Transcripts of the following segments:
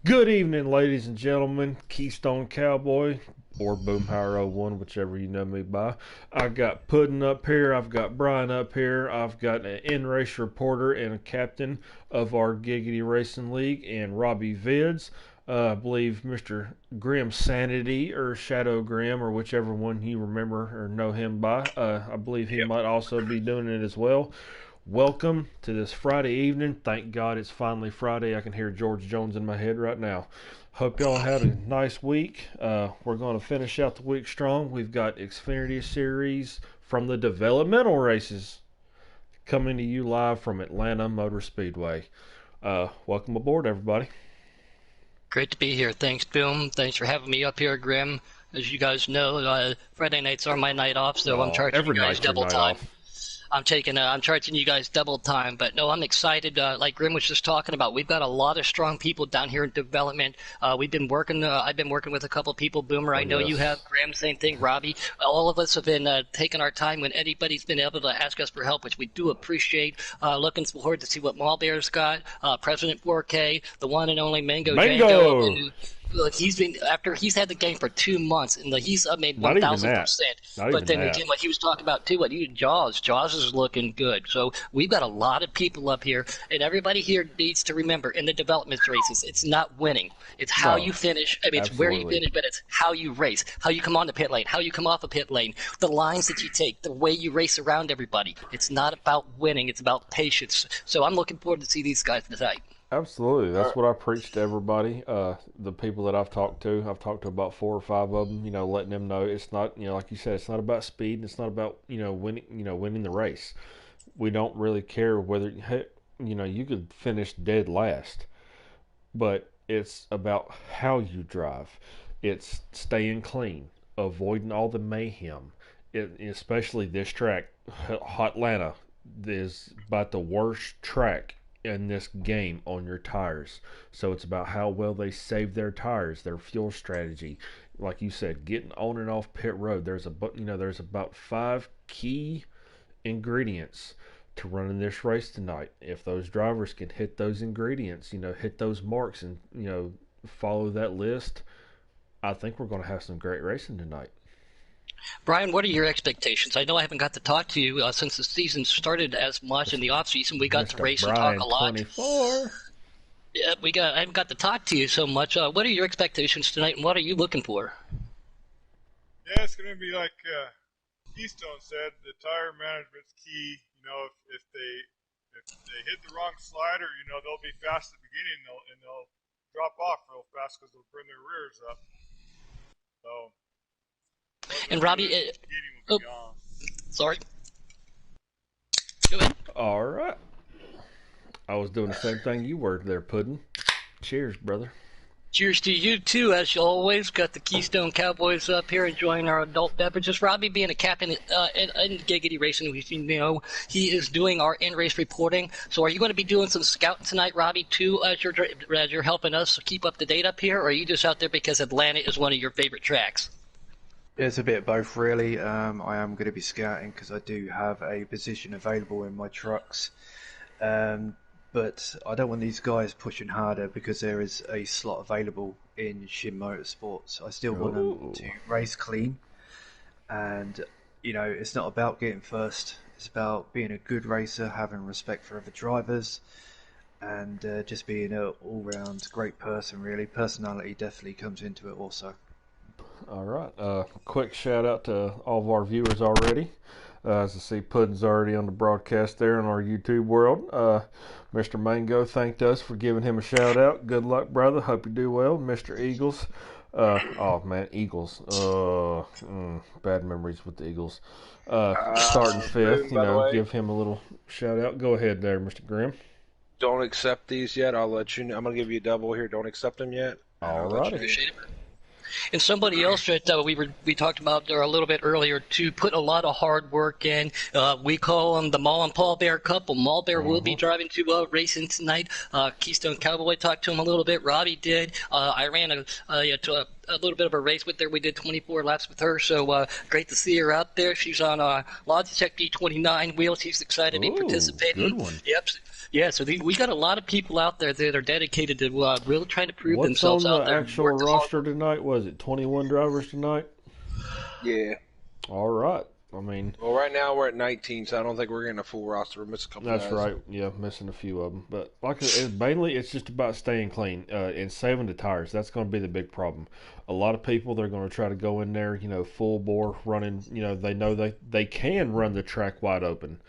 Good evening, ladies and gentlemen. Keystone Cowboy or Boomhauer 01, whichever you know me by. I got Puddin up here. I've got Brian up here. I've got an in-race reporter and a captain of our Giggity Racing League, and Robbie Vids. I believe Mr. Grim Sanity or Shadow Grim or whichever one you remember or know him by. I believe he Yep. might also be doing it as well. Welcome to this Friday evening. Thank God it's finally Friday. I can hear George Jones in my head right now. Hope y'all had a nice week. We're going to finish out the week strong. We've got Xfinity Series from the developmental races coming to you live from Atlanta Motor Speedway. Welcome aboard, everybody. Great to be here. Thanks, Boom. Thanks for having me up here, Grim. As you guys know, Friday nights are my night off, so I'm charging you Every guys night's your double night time. off. I'm charging you guys double time, but no, I'm excited. Like Grim was just talking about, we've got a lot of strong people down here in development. We've been working. I've been working with a couple people. Boomer, I know you yes. have. Grim, same thing. Robbie, all of us have been taking our time when anybody's been able to ask us for help, which we do appreciate. Looking forward to see what Bear's got. President 4K, the one and only Mango Mango! Jango. Look, he's had the game for 2 months, and he's made Not even 1,000%. that. Not But even then that. again, what he was talking about too, Jaws is looking good. So we've got a lot of people up here, and everybody here needs to remember in the development races, it's not winning, it's how No, you finish. I mean, it's where you absolutely. finish, but it's how you race, how you come on the pit lane, how you come off a pit lane, the lines that you take, the way you race around everybody. It's not about winning; it's about patience. So I'm looking forward to see these guys tonight. Absolutely. That's what I preach to everybody. The people that I've talked to about four or five of them, letting them know it's not, like you said, it's not about speed and it's not about, winning the race. We don't really care whether, you could finish dead last, but it's about how you drive. It's staying clean, avoiding all the mayhem. Especially this track, Hotlanta, is about the worst track in this game on your tires. So it's about how well they save their tires, their fuel strategy. Like you said, getting on and off pit road. There's about five key ingredients to running this race tonight. If those drivers can hit those ingredients, hit those marks and, follow that list, I think we're going to have some great racing tonight. Brian, what are your expectations? I know I haven't got to talk to you since the season started as much in the off season. We got to Mr. race and talk Brian a lot. 24. Yeah, I haven't got to talk to you so much. What are your expectations tonight, and what are you looking for? Yeah, it's going to be like Keystone said. The tire management's key. If they hit the wrong slider, they'll be fast at the beginning, and they'll drop off real fast because they'll bring their rears up. So, And Robbie, will be on. sorry. Go ahead. All right. I was doing the same thing you were there, Puddin'. Cheers, brother. Cheers to you too, as always. Got the Keystone Cowboys up here enjoying our adult beverages. Robbie, being a captain in Giggity Racing, he is doing our in-race reporting. So, are you going to be doing some scouting tonight, Robbie, too, as you're helping us keep up to date up here, or are you just out there because Atlanta is one of your favorite tracks? It's a bit of both, really. I am going to be scouting because I do have a position available in my trucks. But I don't want these guys pushing harder because there is a slot available in Shin Motorsports. I still want them to race clean. And, it's not about getting first. It's about being a good racer, having respect for other drivers, and just being an all-round great person, really. Personality definitely comes into it also. All right. Quick shout out to all of our viewers already. As I see, Puddin's already on the broadcast there in our YouTube world. Mr. Mango thanked us for giving him a shout out. Good luck, brother. Hope you do well. Mr. Eagles. Oh, man, Eagles. Bad memories with the Eagles. Starting fifth, give him a little shout out. Go ahead there, Mr. Grimm. Don't accept these yet. I'll let you know. I'm going to give you a double here. Don't accept them yet. All right. Appreciate it. And somebody else that we talked about there a little bit earlier to put a lot of hard work in. We call them the Maul and Paul Bear couple. Maul Bear will be driving to racing tonight. Keystone Cowboy talked to him a little bit. Robbie did. I ran a little bit of a race with her. We did 24 laps with her, so great to see her out there. She's on Logitech D29 wheels. She's excited to be participating. Good one. Yep. Yeah, so we got a lot of people out there that are dedicated to really trying to prove What's on themselves the out there. actual Work the hard roster tonight? Was it 21 drivers tonight? Yeah. All right. I mean, Well, right now we're at 19, so I don't think we're getting a full roster. We're missing a couple that's guys. right. Yeah, missing a few of them. But like mainly, it's just about staying clean and saving the tires. That's going to be the big problem. A lot of people, they're going to try to go in there, full bore running. They know they can run the track wide open,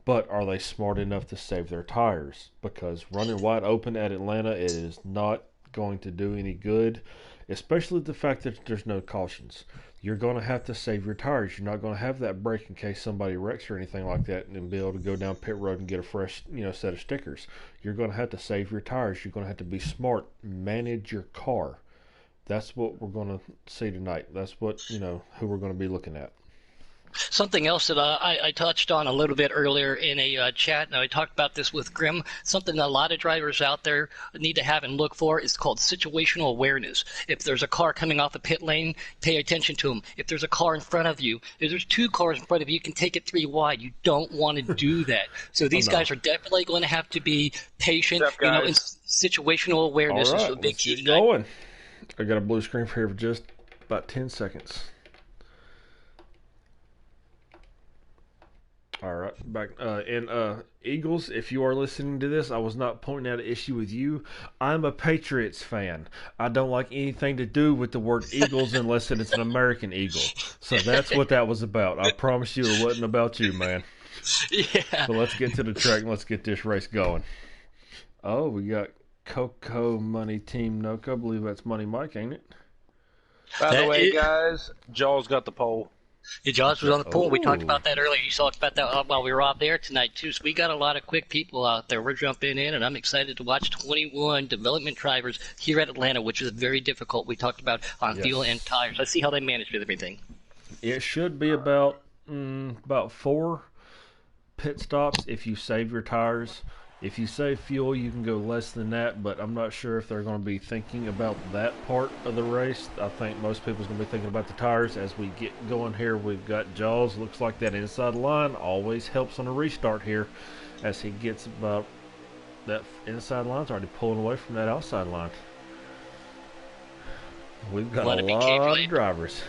but are they smart enough to save their tires? Because running wide open at Atlanta is not going to do any good, especially the fact that there's no cautions. You're going to have to save your tires. You're not going to have that break in case somebody wrecks or anything like that and be able to go down pit road and get a fresh, set of stickers. You're going to have to save your tires. You're going to have to be smart, manage your car. That's what we're going to see tonight. That's what, who we're going to be looking at. Something else that I touched on a little bit earlier in a chat, and I talked about this with Grim, something that a lot of drivers out there need to have and look for is called situational awareness. If there's a car coming off a pit lane, pay attention to them. If there's a car in front of you, if there's two cars in front of you, you can take it 3 wide. You don't want to do that. So these guys are definitely going to have to be patient. What's up, guys? And situational awareness All right, is the big let's key get tonight. going. I got a blue screen for here for just about 10 seconds. All right, back and Eagles. If you are listening to this, I was not pointing out an issue with you. I'm a Patriots fan. I don't like anything to do with the word Eagles unless it's an American Eagle. So that's what that was about. I promise you, it wasn't about you, man. Yeah. So let's get to the track and let's get this race going. Oh, we got Coco Money Team Noco. I believe that's Money Mike, ain't it? By the That way, is- guys, Jaws got the pole. Yeah, Josh was on the pool. We talked Oh. about that earlier. You talked about that while we were off there tonight, too. So we got a lot of quick people out there. We're jumping in, and I'm excited to watch 21 development drivers here at Atlanta, which is very difficult. We talked about on Yes. fuel and tires. Let's see how they manage with everything. It should be about 4 pit stops if you save your tires. If you save fuel, you can go less than that, but I'm not sure if they're going to be thinking about that part of the race. I think most people's going to be thinking about the tires. As we get going here, we've got Jaws. Looks like that inside line always helps on a restart here as he gets about that inside line's already pulling away from that outside line. We've got Let a it be lot calculated. of drivers.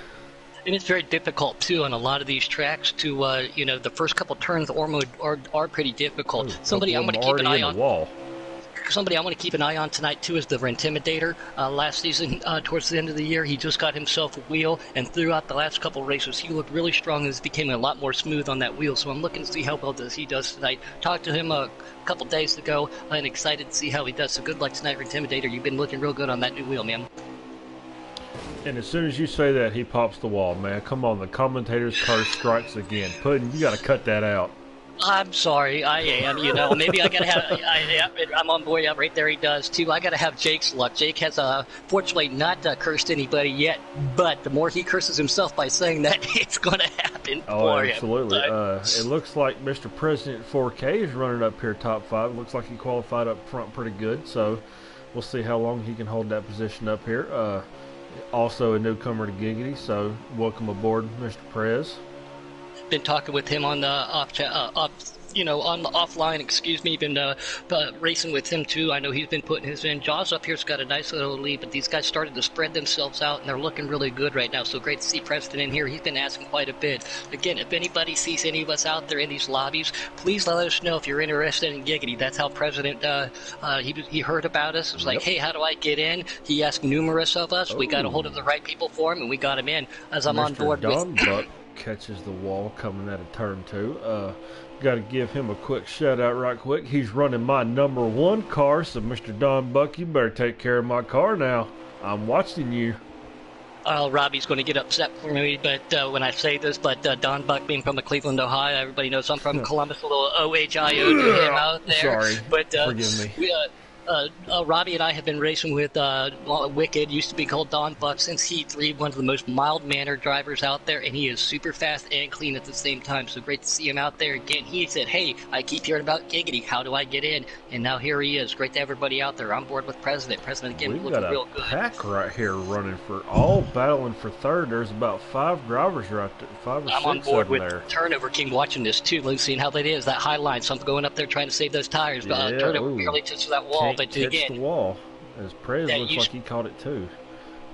And it's very difficult, too, on a lot of these tracks to, the first couple turns are pretty difficult. Ooh, Somebody I'm couple going of to them keep an already eye in on. the wall. Somebody I want to keep an eye on tonight, too, is the Intimidator. Last season, towards the end of the year, he just got himself a wheel, and throughout the last couple races, he looked really strong and has became a lot more smooth on that wheel. So I'm looking to see how well he does tonight. Talked to him a couple days ago, and excited to see how he does. So good luck tonight, Intimidator. You've been looking real good on that new wheel, man. And as soon as you say that, he pops the wall, man. Come on, the commentator's curse strikes again. Puddin', you got to cut that out. I'm sorry, I am. Maybe I gotta have. I'm on board. Yeah, right there, he does too. I gotta have Jake's luck. Jake has fortunately not cursed anybody yet, but the more he curses himself by saying that, it's gonna happen Oh, for absolutely. him. It looks like Mr. President 4K is running up here top 5. Looks like he qualified up front pretty good, so we'll see how long he can hold that position up here. Also a newcomer to Giggity, so welcome aboard, Mr. Prez. Been talking with him on the on the offline. Excuse me. Been racing with him too. I know he's been putting his in. Jaws up here's got a nice little lead, but these guys started to spread themselves out, and they're looking really good right now. So great to see Preston in here. He's been asking quite a bit. Again, if anybody sees any of us out there in these lobbies, please let us know if you're interested in Giggity. That's how President he heard about us. It was like, hey, how do I get in? He asked numerous of us. We got a hold of the right people for him, and we got him in. As I'm Mr. on board Don with. Buck catches the wall coming out of turn 2. Got to give him a quick shout out right quick. He's running my number 1 car, so Mr. Don Buck, you better take care of my car now. I'm watching you. Robbie's going to get upset for me, but when I say this, but Don Buck being from Cleveland, Ohio, everybody knows I'm from Columbus, a little OHIO to him out there. Sorry. But Forgive me. Robbie and I have been racing with Wicked, used to be called Don Buck, since Heat 3, one of the most mild-mannered drivers out there, and he is super fast and clean at the same time, so great to see him out there again. He said, hey, I keep hearing about Giggity, how do I get in? And now here he is. Great to have everybody out there on board with President. President, again, We've looking got real a good. pack right here running for all battling for third. There's about 5 drivers right there, 5 or 6 I'm on board with there. Turnover King watching this too, seeing how that is, that high line. So I'm going up there trying to save those tires. But Turnover barely touches that wall. Can't But catch again, the wall. As Prez Yeah, looks like he caught it too.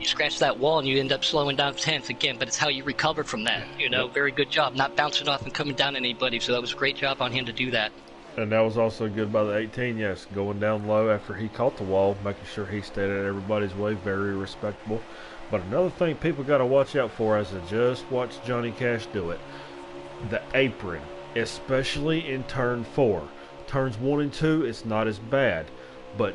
you scratch that wall and you end up slowing down tenths again, but it's how you recover from that. Very good job, not bouncing off and coming down on anybody. So that was a great job on him to do that. And that was also good by the 18, yes, going down low after he caught the wall, making sure he stayed at everybody's way, very respectable. But another thing people got to watch out for, as I just watched Johnny Cash do it, the apron, especially in turn 4. Turns 1 and 2, it's not as bad, but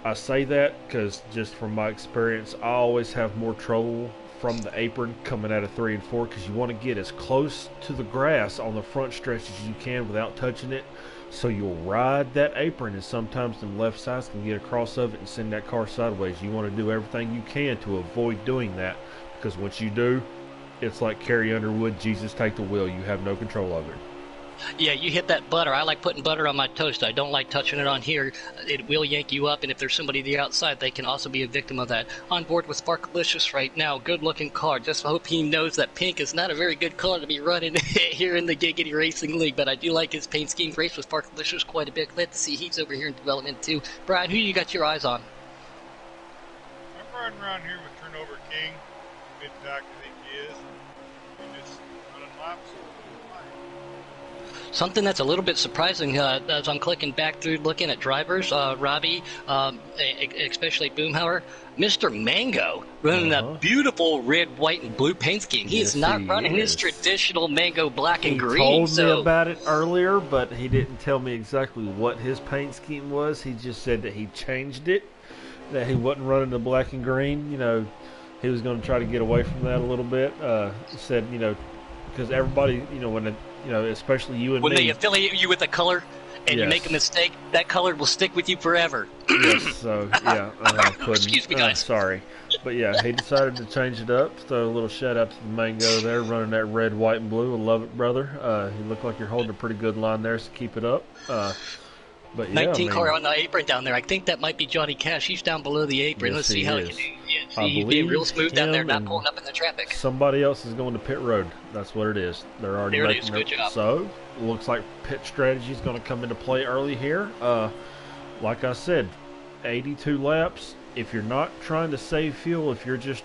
I say that because just from my experience, I always have more trouble from the apron coming out of 3 and 4 because you want to get as close to the grass on the front stretch as you can without touching it. So you'll ride that apron, and sometimes the left sides can get across of it and send that car sideways. You want to do everything you can to avoid doing that, because once you do, it's like Carrie Underwood, Jesus take the wheel. You have no control over it. Yeah, you hit that butter. I like putting butter on my toast. I don't like touching it on here. It will yank you up, and if there's somebody on the outside, they can also be a victim of that. On board with Sparkalicious right now. Good-looking car. Just hope he knows that pink is not a very good color to be running here in the Giggity Racing League, but I do like his paint scheme. Race with Sparkalicious quite a bit. Glad to see he's over here in development, too. Brian, who you got your eyes on? I'm riding around here with Turnover King. Mid-pack, I think he is. He just running laps. Something that's a little bit surprising as I'm clicking back through looking at drivers, Robbie, especially Boomhauer, Mr. Mango running a beautiful red, white, and blue paint scheme. He's not running his traditional Mango black and green. He told me about it earlier, but he didn't tell me exactly what his paint scheme was. He just said that he changed it, that he wasn't running the black and green. He was going to try to get away from that a little bit. He said, because everybody, when especially you and when me. When they affiliate you with a color and you make a mistake, that color will stick with you forever. Yes, so, yeah. Excuse me, guys. Sorry. But, yeah, he decided to change it up. Throw a little shout-out to the Mango there, running that red, white, and blue. I love it, brother. You look like you're holding a pretty good line there, so keep it up. But yeah, 19 car on the apron down there. I think that might be Johnny Cash. He's down below the apron. Yes, Let's see how he can do. Yeah, he's being real smooth down there, not pulling up in the traffic. Somebody else is going to pit road. That's what it is. They're already there making it is. Good job. So, looks like pit strategy is going to come into play early here. Like I said, 82 laps. If you're not trying to save fuel, if you're just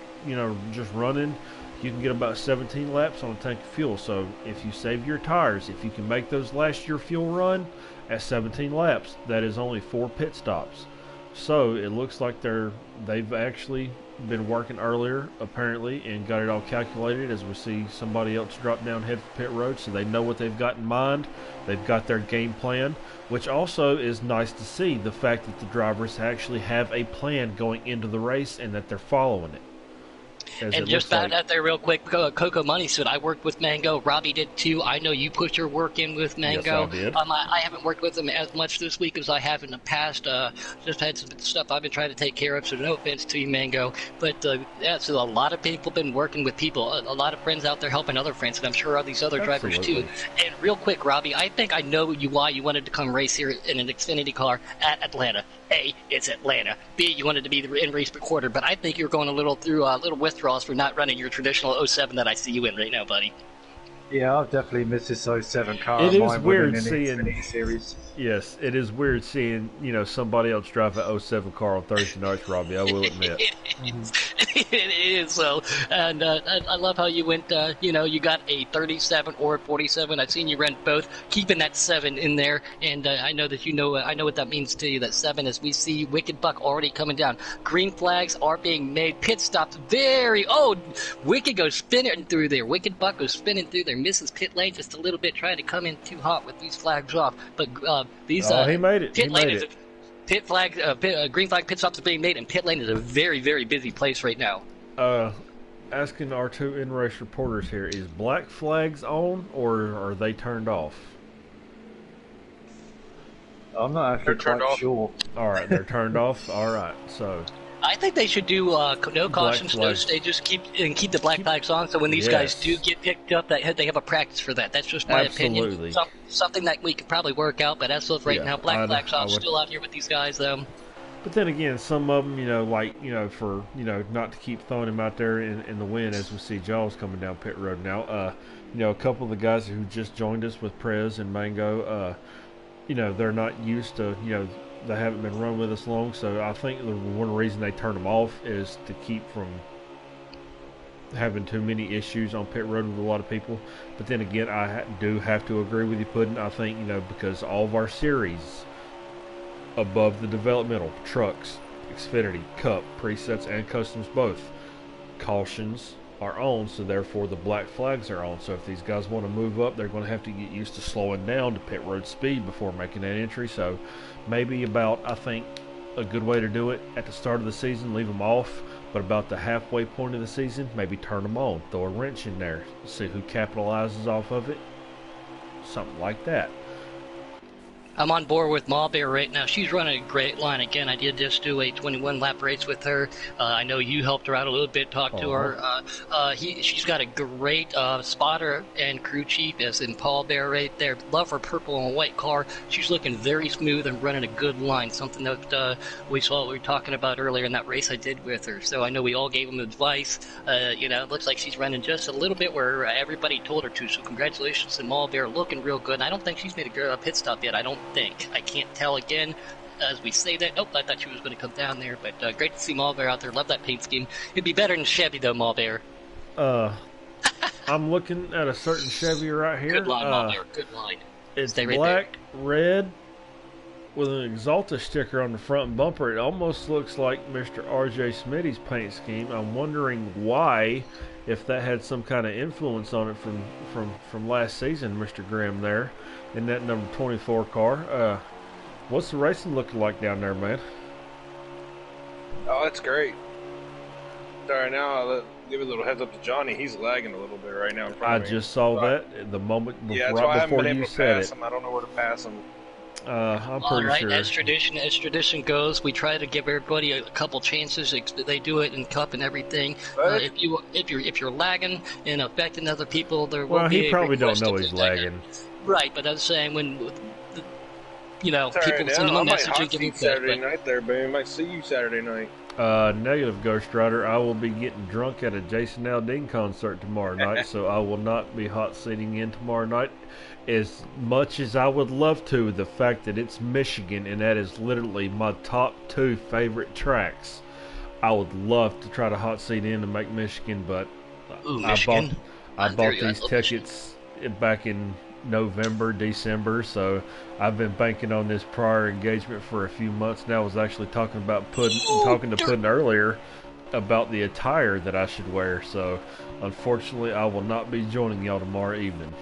running, you can get about 17 laps on a tank of fuel. So if you save your tires, if you can make those last your fuel run at 17 laps, that is only 4 pit stops. So it looks like they've actually been working earlier, apparently, and got it all calculated as we see somebody else drop down head for pit road, so they know what they've got in mind. They've got their game plan, which also is nice to see, the fact that the drivers actually have a plan going into the race and that they're following it. And just found out there real quick, Coco Money said, I worked with Mango. Robbie did too. I know you put your work in with Mango. Yes, I did. I haven't worked with him as much this week as I have in the past. Just had some stuff I've been trying to take care of, so no offense to you, Mango. But so a lot of people been working with people. A lot of friends out there helping other friends, and I'm sure all these other drivers too. And real quick, Robbie, I think I know why you wanted to come race here in an Xfinity car at Atlanta. A, it's Atlanta. B, you wanted to be the in-race recorder, but I think you're going a little through little withdrawals for not running your traditional 07 that I see you in right now, buddy. Yeah, I've definitely missed this 07 car. It is weird seeing series. Yes, it is weird seeing somebody else drive an 07 car on Thursday nights, Robbie. I will admit. It is so, and I love how you went. You got a 37 or a 47. I've seen you run both, keeping that 7 in there, and I know that I know what that means to you. That 7, as we see Wicked Buck already coming down. Green flags are being made. Pit stops Wicked goes spinning through there. Wicked Buck goes spinning through there. Misses pit lane just a little bit, trying to come in too hot with these flags off. But he made it. Pit lane is green flag pit stops are being made, and pit lane is a very, very busy place right now. Asking our 2 in-race reporters here, is black flags on or are they turned off? I'm not actually They're turned quite off. sure. All right, they're turned off. All right, so I think they should do no cautions, no flags. stages, keep the black flags on. So when these guys do Yes. get picked up, they have a practice for that. That's just my opinion. Absolutely. Something that we could probably work out. But as of right now, black flags on. Still out here with these guys though. But then again, some of them, for not to keep throwing them out there in the wind as we see Jaws coming down pit road now. A couple of the guys who just joined us with Prez and Mango, they're not used to, they haven't been running with us long. So I think the one reason they turn them off is to keep from having too many issues on pit road with a lot of people. But then again, I do have to agree with you, Puddin'. I think, because all of our series above the developmental, trucks, Xfinity, Cup, presets, and customs both, cautions are on, so therefore the black flags are on. So if these guys want to move up, they're going to have to get used to slowing down to pit road speed before making that entry. So maybe I think a good way to do it at the start of the season, leave them off, but about the halfway point of the season, maybe turn them on, throw a wrench in there, see who capitalizes off of it, something like that. I'm on board with Ma Bear right now. She's running a great line. Again, I did just do a 21-lap race with her. I know you helped her out a little bit, talked to her. She's got a great spotter and crew chief, as in Paul Bear right there. Love her purple and white car. She's looking very smooth and running a good line, something that we were talking about earlier in that race I did with her. So I know we all gave them advice. It looks like she's running just a little bit where everybody told her to. So congratulations to Ma Bear, looking real good. And I don't think she's made a pit stop yet. I can't tell again as we say that. Nope, I thought she was going to come down there, but great to see Mall Bear out there. Love that paint scheme. It'd be better than Chevy though, Mall Bear. I'm looking at a certain Chevy right here. Good line, Mall Bear. Good line. It's Stay right black, red, with an Exalta sticker on the front bumper. It almost looks like Mr. R.J. Smitty's paint scheme. I'm wondering why, if that had some kind of influence on it from last season, Mr. Grimm there, in that number 24 car. What's the racing looking like down there, man? Oh, that's great. All right, now I'll give a little heads up to Johnny. He's lagging a little bit right now in front I of me. just saw that the moment Yeah, that's right why I haven't before been you able to said pass it. him. I don't know where to pass him. I'm All pretty right, sure. as tradition goes, we try to give everybody a couple chances. They do it in Cup and everything. Right. If you're lagging and affecting other people, there will Well, be he a probably don't request know to he's take that. lagging. Right, but I was saying when It's all people right, send him I a might message hot and give him seat Saturday feedback. night there, baby. I might see you Saturday night. Negative, Ghost Rider. I will be getting drunk at a Jason Aldean concert tomorrow night, so I will not be hot seating in tomorrow night. As much as I would love to, the fact that it's Michigan and that is literally my top 2 favorite tracks, I would love to try to hot seat in to make Michigan, but Ooh, I Michigan. bought these tickets back in November, December, so I've been banking on this prior engagement for a few months now. I was actually talking to Puddin earlier about the attire that I should wear, so unfortunately I will not be joining y'all tomorrow evening.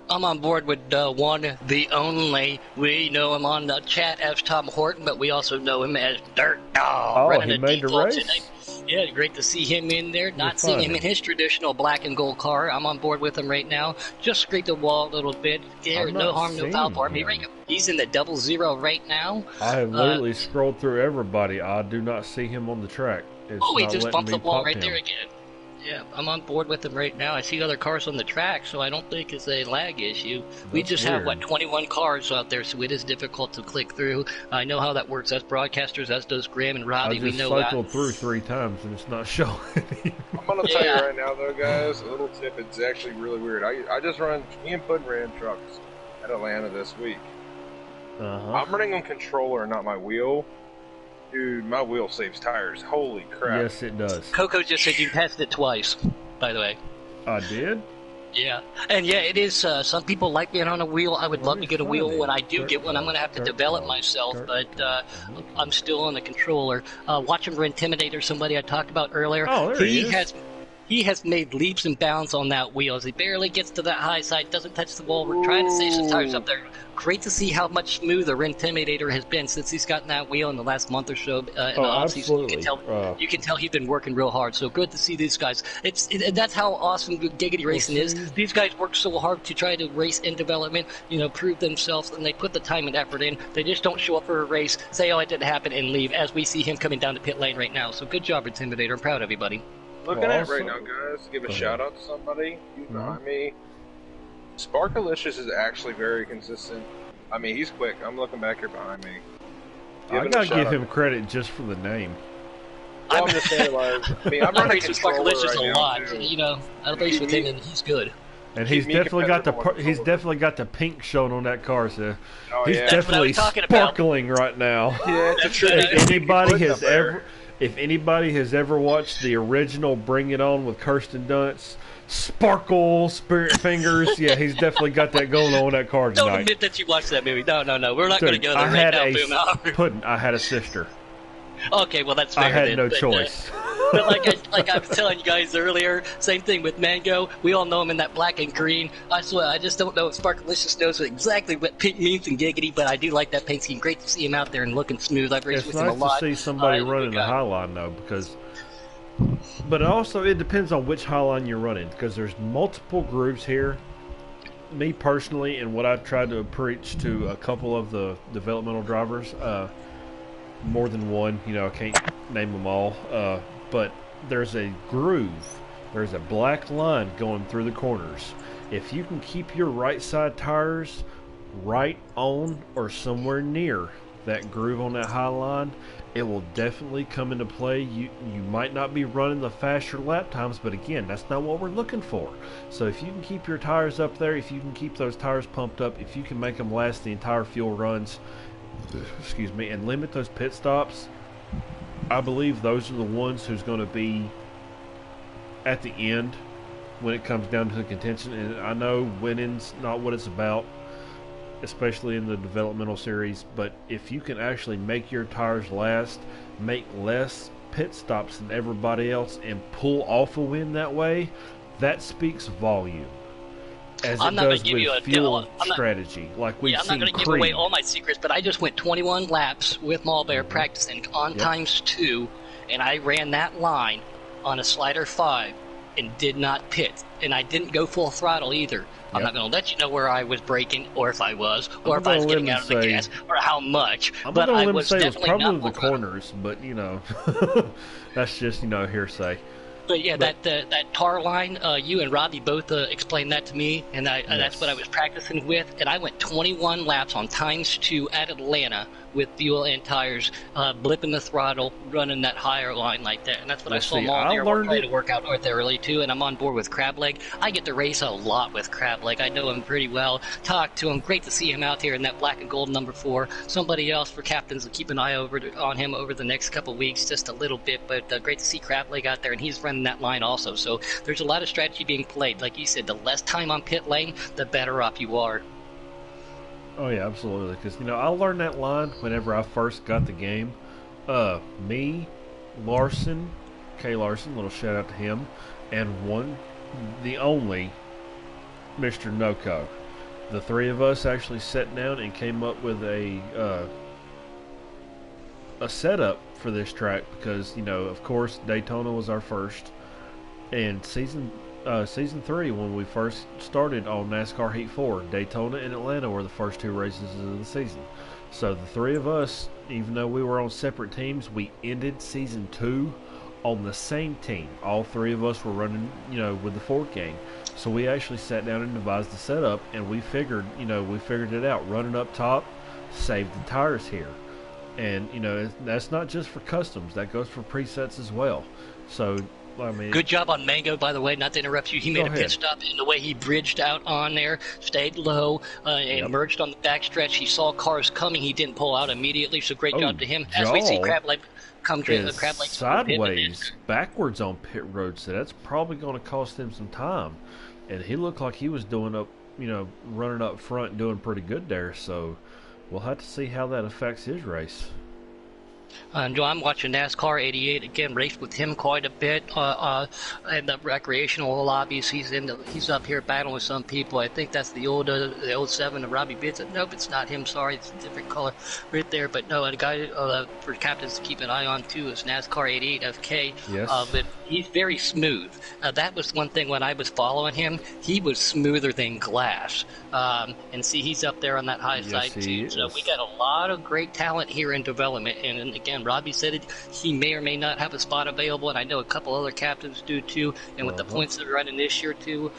I'm on board with one, the only. We know him on the chat as Tom Horton, but we also know him as Dirt Dog. Oh, running he a made the default race? tonight. Yeah, great to see him in there. Not seeing him funny. in his traditional black and gold car. I'm on board with him right now. Just scrape the wall a little bit. There, I'm no not harm, no foul seeing for him. him. He's in the 00 right now. I have literally scrolled through everybody. I do not see him on the track. It's Oh, he not just letting bumped me the wall pop right him. there again. Yeah, I'm on board with him right now. I see other cars on the track, so I don't think it's a lag issue. We That's just have, weird. 21 cars out there, so it is difficult to click through. I know how that works as broadcasters, as does Graham and I Robbie. We just know cycled that. through 3 times and it's not showing. I'm gonna tell you Yeah. right now, though, guys. A little tip. It's actually really weird. I just me and Puddin ran trucks at Atlanta this week. I'm running on controller, not my wheel. Dude, my wheel saves tires. Holy crap! Yes, it does. Coco just said you passed it twice, by the way. I did? Yeah, and yeah, it is. Some people like being on a wheel. I would love to get a wheel. funny. When I do get one, I'm going to have to develop myself, but I'm still on the controller. Watch him for Intimidator, somebody I talked about earlier. Oh, there he is. He has made leaps and bounds on that wheel. As he barely gets to that high side, doesn't touch the wall. We're trying to save some tires up there. Great to see how much smoother Intimidator has been since he's gotten that wheel in the last month or so. In the offseason, you can tell he's been working real hard. So good to see these guys. That's how awesome Giggity Racing is. These guys work so hard to try to race in development, prove themselves, and they put the time and effort in. They just don't show up for a race, say, oh, it didn't happen, and leave, as we see him coming down the pit lane right now. So good job, Intimidator. I'm proud of you, buddy. Looking at it right now, guys, give a shout out to somebody. Behind me. Sparkalicious is actually very consistent. I mean, he's quick. I'm looking back here behind me. I gotta give him credit just for the name. Well, I'm just saying, like, I'm running controller Sparkalicious right a lot. I race with him, and he's good. And he's definitely got the pink showing on that car, so he's definitely sparkling right now. Yeah, it's a true. If anybody has ever watched the original Bring It On with Kirsten Dunst, Sparkle, Spirit Fingers, yeah, he's definitely got that going on in that car tonight. Don't admit that you watched that movie. No. We're not going to go there right now, Puddin', I had a sister. Okay, well, that's fair. I had no choice. But like I was telling you guys earlier, same thing with Mango. We all know him in that black and green. I swear, I just don't know if Sparkalicious knows exactly what pink means in Giggity, but I do like that paint scheme. Great to see him out there and looking smooth. I've raced with him a lot. It's nice to see somebody running the Highline, though, because... But also, it depends on which Highline you're running, because there's multiple groups here. Me personally, and what I've tried to preach to a couple of the developmental drivers, more than one, I can't name them all, but there's a groove, there's a black line going through the corners. If you can keep your right side tires right on or somewhere near that groove on that high line, it will definitely come into play. You might not be running the faster lap times, but again, that's not what we're looking for. So if you can keep your tires up there, if you can keep those tires pumped up, if you can make them last the entire fuel runs, and limit those pit stops, I believe those are the ones who's going to be at the end when it comes down to the contention. And I know winning's not what it's about, especially in the developmental series, but if you can actually make your tires last, make less pit stops than everybody else, and pull off a win that way, that speaks volume. As I'm it not does going to give you a fuel strategy, like we've seen. I'm not going to give away all my secrets, but I just went 21 laps with Malbear practicing on ×2, and I ran that line on a slider 5 and did not pit, and I didn't go full throttle either. I'm not going to let you know where I was braking, or if I was, or if I was getting out of the gas, or how much. But I was definitely probably the corners, but that's just hearsay. But yeah, that tar line, you and Robbie both explained that to me, and that's what I was practicing with. And I went 21 laps on ×2 at Atlanta with fuel and tires, blipping the throttle, running that higher line like that. And that's what I saw Malbear trying to work out with early too. And I'm on board with Crableg. I get to race a lot with Crableg. I know him pretty well. Talk to him. Great to see him out here in that black and gold number 4. Somebody else for captains will keep an eye on him over the next couple weeks, just a little bit. But great to see Crableg out there, and he's running that line also. So there's a lot of strategy being played. Like you said, the less time on pit lane, the better off you are. Oh yeah, absolutely. Because I learned that line whenever I first got the game. Me, Larson, Kay Larson, little shout out to him, and the only Mr. Noko. The three of us actually sat down and came up with a setup for this track because of course Daytona was our first, and season 3 when we first started on NASCAR Heat 4, Daytona and Atlanta were the first 2 races of the season. So the three of us, even though we were on separate teams, we ended season 2 on the same team. All 3 of us were running with the Ford gang. So we actually sat down and devised the setup, and we figured it out. Running up top, save the tires here. And that's not just for customs, that goes for presets as well. So good job on Mango, by the way, not to interrupt you. He made a pit stop, and the way he bridged out on there, stayed low, and merged on the backstretch. He saw cars coming. He didn't pull out immediately, so great job to him. As we see Crableg come sideways, backwards on pit road, so that's probably going to cost him some time. And he looked like he was running up front and doing pretty good there, so we'll have to see how that affects his race. I'm watching NASCAR 88 again. Raced with him quite a bit in the recreational lobbies. He's up here battling with some people. I think that's the old 07 of Robbie Bits. Nope, it's not him. Sorry, it's a different color right there. But no, a guy for captains to keep an eye on too is NASCAR 88 FK. Yes. But he's very smooth. That was one thing when I was following him. He was smoother than glass. And see, he's up there on that high side too. So we got a lot of great talent here in development. And again, Robbie said it. He may or may not have a spot available, and I know a couple other captains do too. And with the points that are running this year too,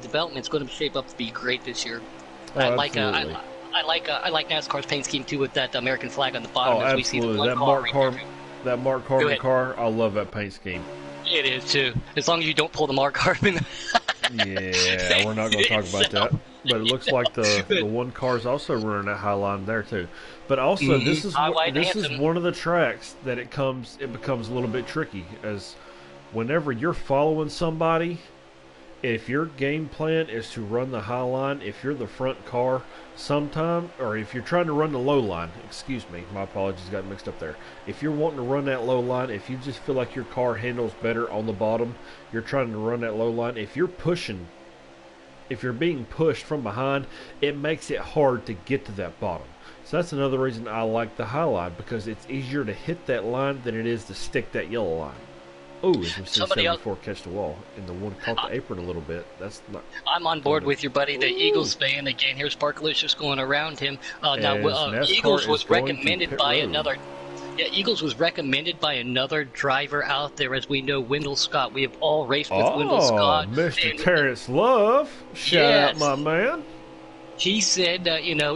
development's going to shape up to be great this year. I like NASCAR's paint scheme too, with that American flag on the bottom. As we see the that Mark Harmon car, I love that paint scheme. It is too. As long as you don't pull the Mark Harmon. Yeah, we're not going to talk about that. But it looks like the one car is also running that high line there too. But also, this is one of the tracks that it becomes a little bit tricky, as whenever you're following somebody, if your game plan is to run the high line, if you're the front car, or if you're trying to run the low line, excuse me, my apologies, got mixed up there. If you're wanting to run that low line, if you just feel like your car handles better on the bottom, you're trying to run that low line. If you're being pushed from behind, it makes it hard to get to that bottom. So that's another reason I like the high line, because it's easier to hit that line than it is to stick that yellow line. Oh, as we see 74 catch the wall, and the one caught the apron a little bit. That's not. I'm on board with your buddy, the Eagles fan. Again, here's Sparkalicious going around him. Eagles was recommended by another. Yeah, Eagles was recommended by another driver out there. As we know, Wendell Scott. We have all raced with Wendell Scott. Mr. Terrence Love. Shout out, my man. He said,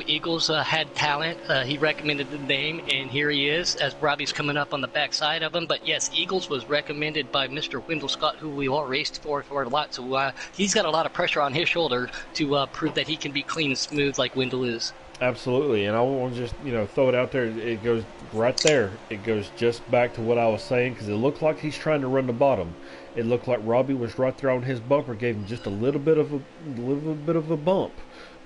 Eagles had talent. He recommended the name, and here he is, as Robbie's coming up on the backside of him. But yes, Eagles was recommended by Mr. Wendell Scott, who we all raced for a lot. So he's got a lot of pressure on his shoulder to prove that he can be clean and smooth like Wendell is. Absolutely, and I want to just throw it out there. It goes right there. It goes just back to what I was saying, because it looked like he's trying to run the bottom. It looked like Robbie was right there on his bumper, gave him just a little bit of a bump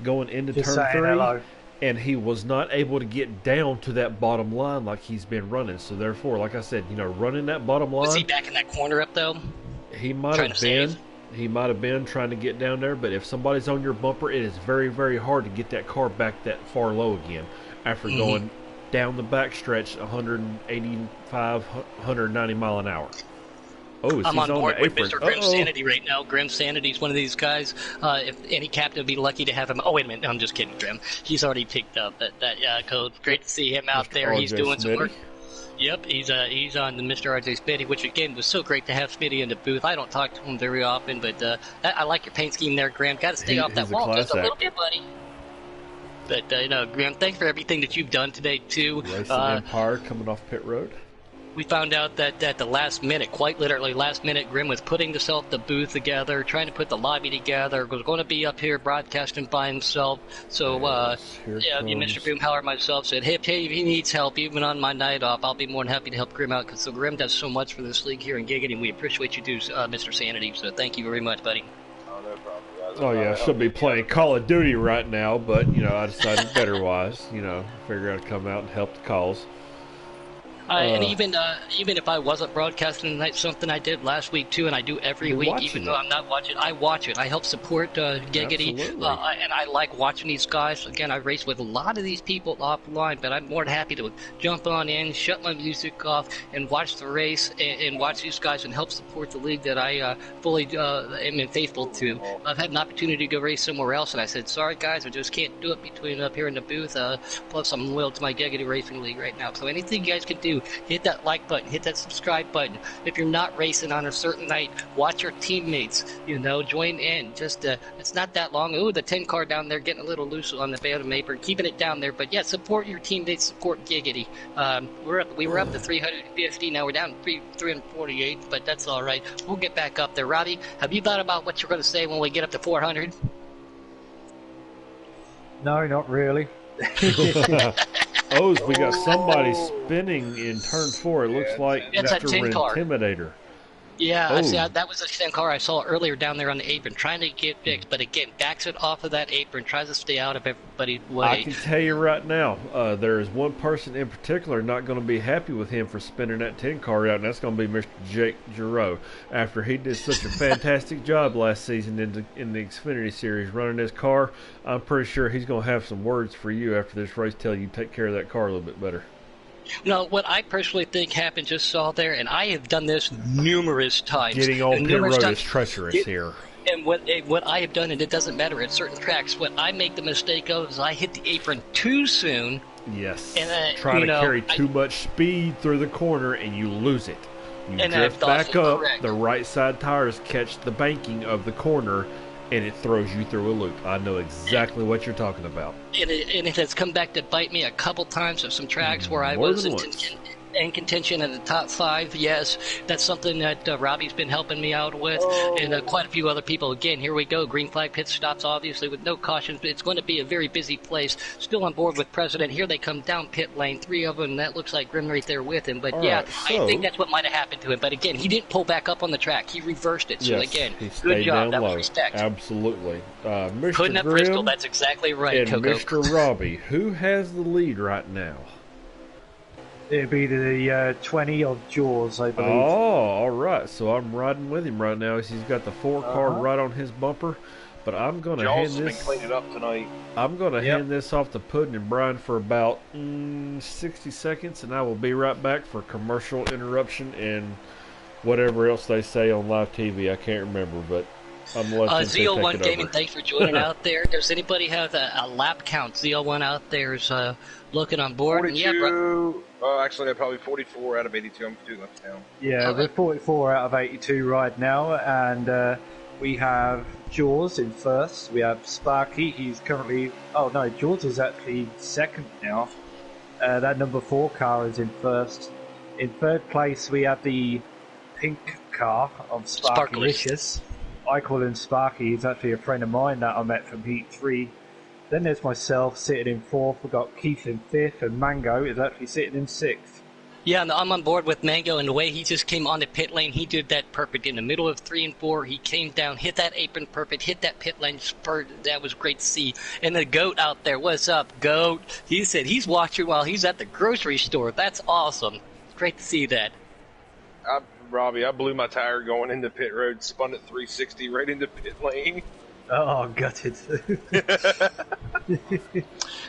going into just turn 3, hello. And he was not able to get down to that bottom line like he's been running. So therefore, like I said, running that bottom line. Was he back in that corner up though? He might have been. He might have been trying to get down there, but if somebody's on your bumper, it is very, very hard to get that car back that far low again after going down the backstretch 185, 190 mile an hour. Oh, I'm on board with apron. Mr. Grim Sanity right now. Grim Sanity's one of these guys. If any captain would be lucky to have him. Oh, wait a minute. No, I'm just kidding, Grim. He's already picked up that code. Great to see him out there. He's doing some work. Yep, he's on the Mr. RJ Smitty, which again was so great to have Smitty in the booth. I don't talk to him very often, but I like your paint scheme there, Graham. Got to stay off that wall just a little bit, buddy. But Graham, thanks for everything that you've done today too. Racing Empire coming off pit road. We found out that at the last minute, quite literally last minute, Grim was putting the booth together, trying to put the lobby together, was going to be up here broadcasting by himself. So, Mr. Boomhauer and myself said, hey, if he needs help, even on my night off, I'll be more than happy to help Grim out, because Grim does so much for this league here in Giggity, and we appreciate you do, Mr. Sanity. So thank you very much, buddy. Oh, no problem, guys. Oh, yeah, I should be playing Call of Duty right now, but, I decided better-wise, figure I'd come out and help the cause. And even if I wasn't broadcasting tonight, something I did last week too, and I do every week, even though I'm not watching, I watch it. I help support Giggity, and I like watching these guys. Again, I race with a lot of these people offline, but I'm more than happy to jump on in, shut my music off, and watch the race and watch these guys and help support the league that I fully am faithful to. I've had an opportunity to go race somewhere else, and I said, sorry guys, I just can't do it between up here in the booth. Plus, I'm loyal to my Giggity Racing League right now. So anything you guys can do, hit that like button, hit that subscribe button. If you're not racing on a certain night, watch your teammates, join in. Just, it's not that long. Ooh, the 10 car down there getting a little loose on the bottom apron, keeping it down there. But yeah, support your teammates, support Giggity. We were up to 350, now we're down to 348, but that's all right. We'll get back up there. Robbie, have you thought about what you're going to say when we get up to 400? No, not really. Oh, we got somebody spinning in turn 4. It looks like It's Mr. a 10 car. Intimidator. Yeah, Oh, that was the same car I saw earlier down there on the apron, trying to get fixed, but again, backs it off of that apron, tries to stay out of everybody's I way. can tell you right now, there is one person in particular not going to be happy with him for spinning that 10 car out, and that's going to be Mr. Jake Giroux. After he did such a fantastic job last season in the Xfinity Series running his car, I'm pretty sure he's going to have some words for you after this race, tell you to take care of that car a little bit better. No, what I personally think happened, just saw there, and I have done this numerous times. Getting on pit road is treacherous here. And what I have done, and it doesn't matter at certain tracks, what I make the mistake of is I hit the apron too soon. Yes. And try to carry too much speed through the corner, and you lose it. You drift back up, the right side tires catch the banking of the corner, and it throws you through a loop. I know exactly what you're talking about. And it has come back to bite me a couple times at some tracks where I was in contention in the top 5. Yes, that's something that Robbie's been helping me out with, and quite a few other people. Again, here we go. Green flag pit stops, obviously, with no cautions. But it's going to be a very busy place. Still on board with President. Here they come down pit lane. 3 of them, and that looks like Grim right there with him. But I think that's what might have happened to him. But again, he didn't pull back up on the track. He reversed it. So again, good job. That was respect. Absolutely. Mr. Putting up Grimm Bristol, that's exactly right, and Coco. Mr. Robbie, who has the lead right now? It'd be the 20 of Jaws, I believe. Oh, all right. So I'm riding with him right now. He's got the 4 card right on his bumper. But I'm going to hand Jaws this. has been cleaning up tonight. I'm going to hand this off to Puddin' and Brian for about 60 seconds, and I will be right back for commercial interruption and whatever else they say on live TV. I can't remember, but I'm letting them take ZL1 it Gaming, over. thanks for joining out there. Does anybody have a lap count? ZL1 out there is looking on board. 42. Actually, they're probably 44 out of 82. I'm 2 left now. Yeah, we're 44 out of 82 right now, and we have Jaws in first. We have Sparky. He's currently... Oh, no, Jaws is actually second now. That number 4 car is in first. In third place, we have the pink car of Sparkylicious. I call him Sparky. He's actually a friend of mine that I met from Heat 3. Then there's myself sitting in 4th. We've got Keith in 5th, and Mango is actually sitting in 6th. Yeah, no, I'm on board with Mango, and the way he just came on the pit lane, he did that perfect. In the middle of 3 and 4, he came down, hit that apron perfect, hit that pit lane spurt. That was great to see. And the GOAT out there, what's up, GOAT? He said he's watching while he's at the grocery store. That's awesome. It's great to see that. Robbie, I blew my tire going into pit road, spun it 360 right into pit lane. Oh, gutted.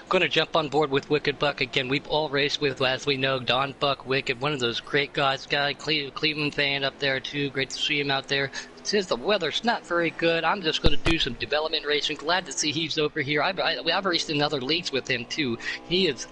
Going to jump on board with Wicked Buck again. We've all raced with, as we know, Don Buck Wicked, one of those great guys. Cleveland fan up there too. Great to see him out there. Says the weather's not very good. I'm just going to do some development racing. Glad to see he's over here. I've raced in other leagues with him too. He is.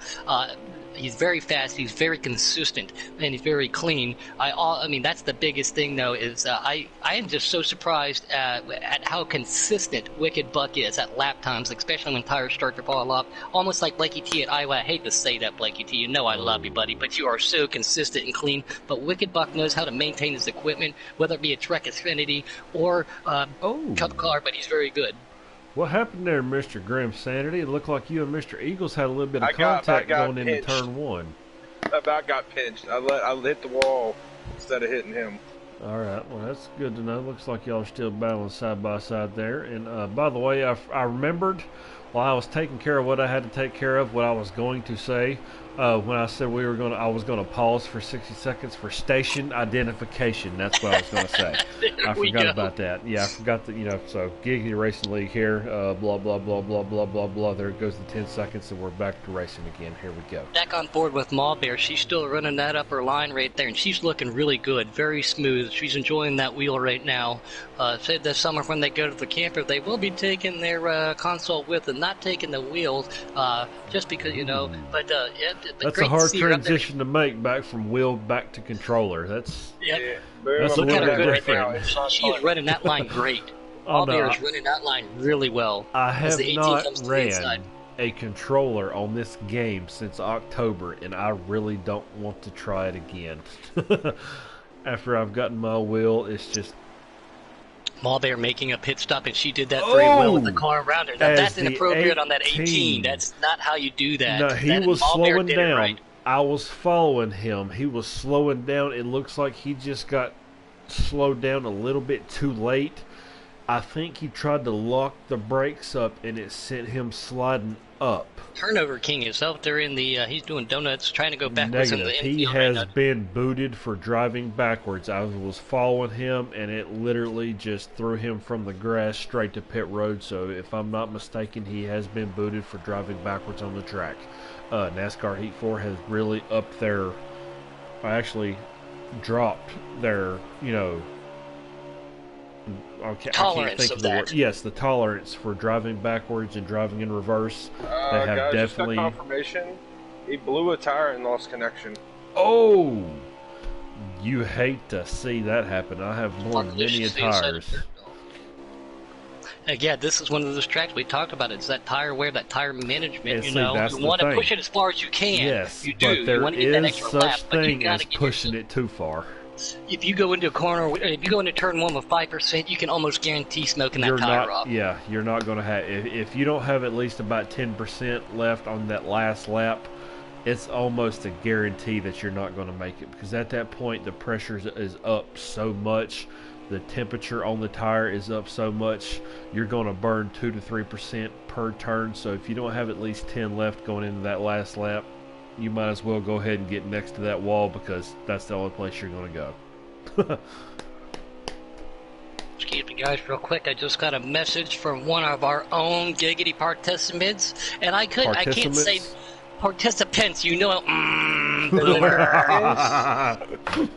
He's very fast. He's very consistent, and he's very clean. I mean, that's the biggest thing, though. Is I am just so surprised at how consistent Wicked Buck is at lap times, especially when tires start to fall off. Almost like Blakey T at Iowa. I hate to say that, Blakey T. You know I love you, buddy, but you are so consistent and clean. But Wicked Buck knows how to maintain his equipment, whether it be a Trek Xfinity or Cup car. But he's very good. What happened there, Mr. Grim Sanity? It looked like you and Mr. Eagles had a little bit of contact going into turn 1. I about got pinched. I hit the wall instead of hitting him. All right, well, that's good to know. Looks like y'all are still battling side by side there. And by the way, I remembered while I was taking care of what I had to take care of, what I was going to say. When I said I was going to pause for 60 seconds for station identification. That's what I was going to say. I forgot about that. Yeah, I forgot that, so Giggity Racing League here, blah, blah, blah, blah, blah, blah, blah. There goes the 10 seconds, and we're back to racing again. Here we go. Back on board with Bear. She's still running that upper line right there, and she's looking really good, very smooth. She's enjoying that wheel right now. Said this summer when they go to the camper, they will be taking their console with them, not taking the wheels, just because, but that's a hard transition to make back from wheel back to controller. That's Yeah. That's a Look at little her good different. right there. She is running that line great. Bear is running that line really well. I have the 18 not comes to the ran inside. a controller on this game since October, and I really don't want to try it again. After I've gotten my wheel, it's just... Bear making a pit stop, and she did that very well with the car around her. Now, that's inappropriate on that 18. That's not how you do that. No, he was Bear slowing did down. It right. I was following him. He was slowing down. It looks like he just got slowed down a little bit too late. I think he tried to lock the brakes up, and it sent him sliding up. Turnover King is out there in the. He's doing donuts, trying to go backwards in the Negative. He infield has right now. been booted for driving backwards. I was following him, and it literally just threw him from the grass straight to pit road. So, if I'm not mistaken, he has been booted for driving backwards on the track. NASCAR Heat 4 has really upped their. Actually, dropped their. Tolerance of that. Yes, the tolerance for driving backwards and driving in reverse. They have guys, definitely. just got confirmation. He blew a tire and lost connection. Oh, you hate to see that happen. I have more than many tires. Again, this is one of those tracks we talked about. It's that tire wear, that tire management. And You want to push it as far as you can. Yes, you do. But there you want to get that is extra such lap, but you thing got as to get pushing it too far. If you go into a corner, if you go into turn one with 5%, you can almost guarantee smoking that tire off. Yeah, you're not going to have. If you don't have at least about 10% left on that last lap, it's almost a guarantee that you're not going to make it, because at that point the pressure is up so much, the temperature on the tire is up so much, you're going to burn 2 to 3% per turn. So if you don't have at least 10 left going into that last lap, you might as well go ahead and get next to that wall, because that's the only place you're going to go. Excuse me, guys, real quick. I just got a message from one of our own Giggity participants, and I can't say participants. Boomer.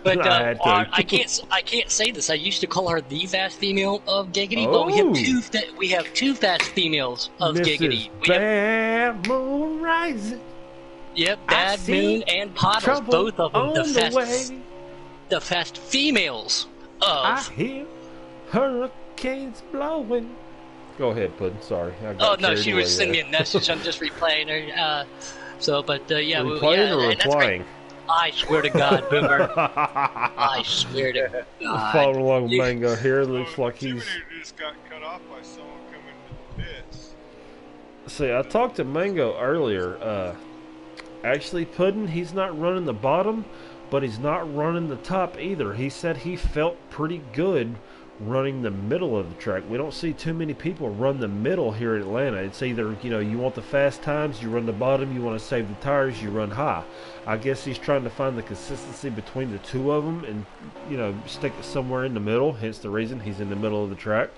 But I can't say this. I used to call her the fast female of Giggity, but we have two fast females of Giggity. Bad Moon Rising. Yep, Bad Moon and Pottles, both of them the fast females of. I hear hurricanes blowing. Go ahead, Puddin'. Sorry. She was sending me a message. I'm just replaying her. Replaying or replying? I swear to God, Boomer. I swear to God. Following along with Mango here. Looks like he's. Just got cut off by someone coming to the pits. See, I talked to Mango earlier. Actually, Puddin', he's not running the bottom, but he's not running the top either. He said he felt pretty good running the middle of the track. We don't see too many people run the middle here in Atlanta. It's either, you want the fast times, you run the bottom, you want to save the tires, you run high. I guess he's trying to find the consistency between the two of them and, stick it somewhere in the middle, hence the reason he's in the middle of the track.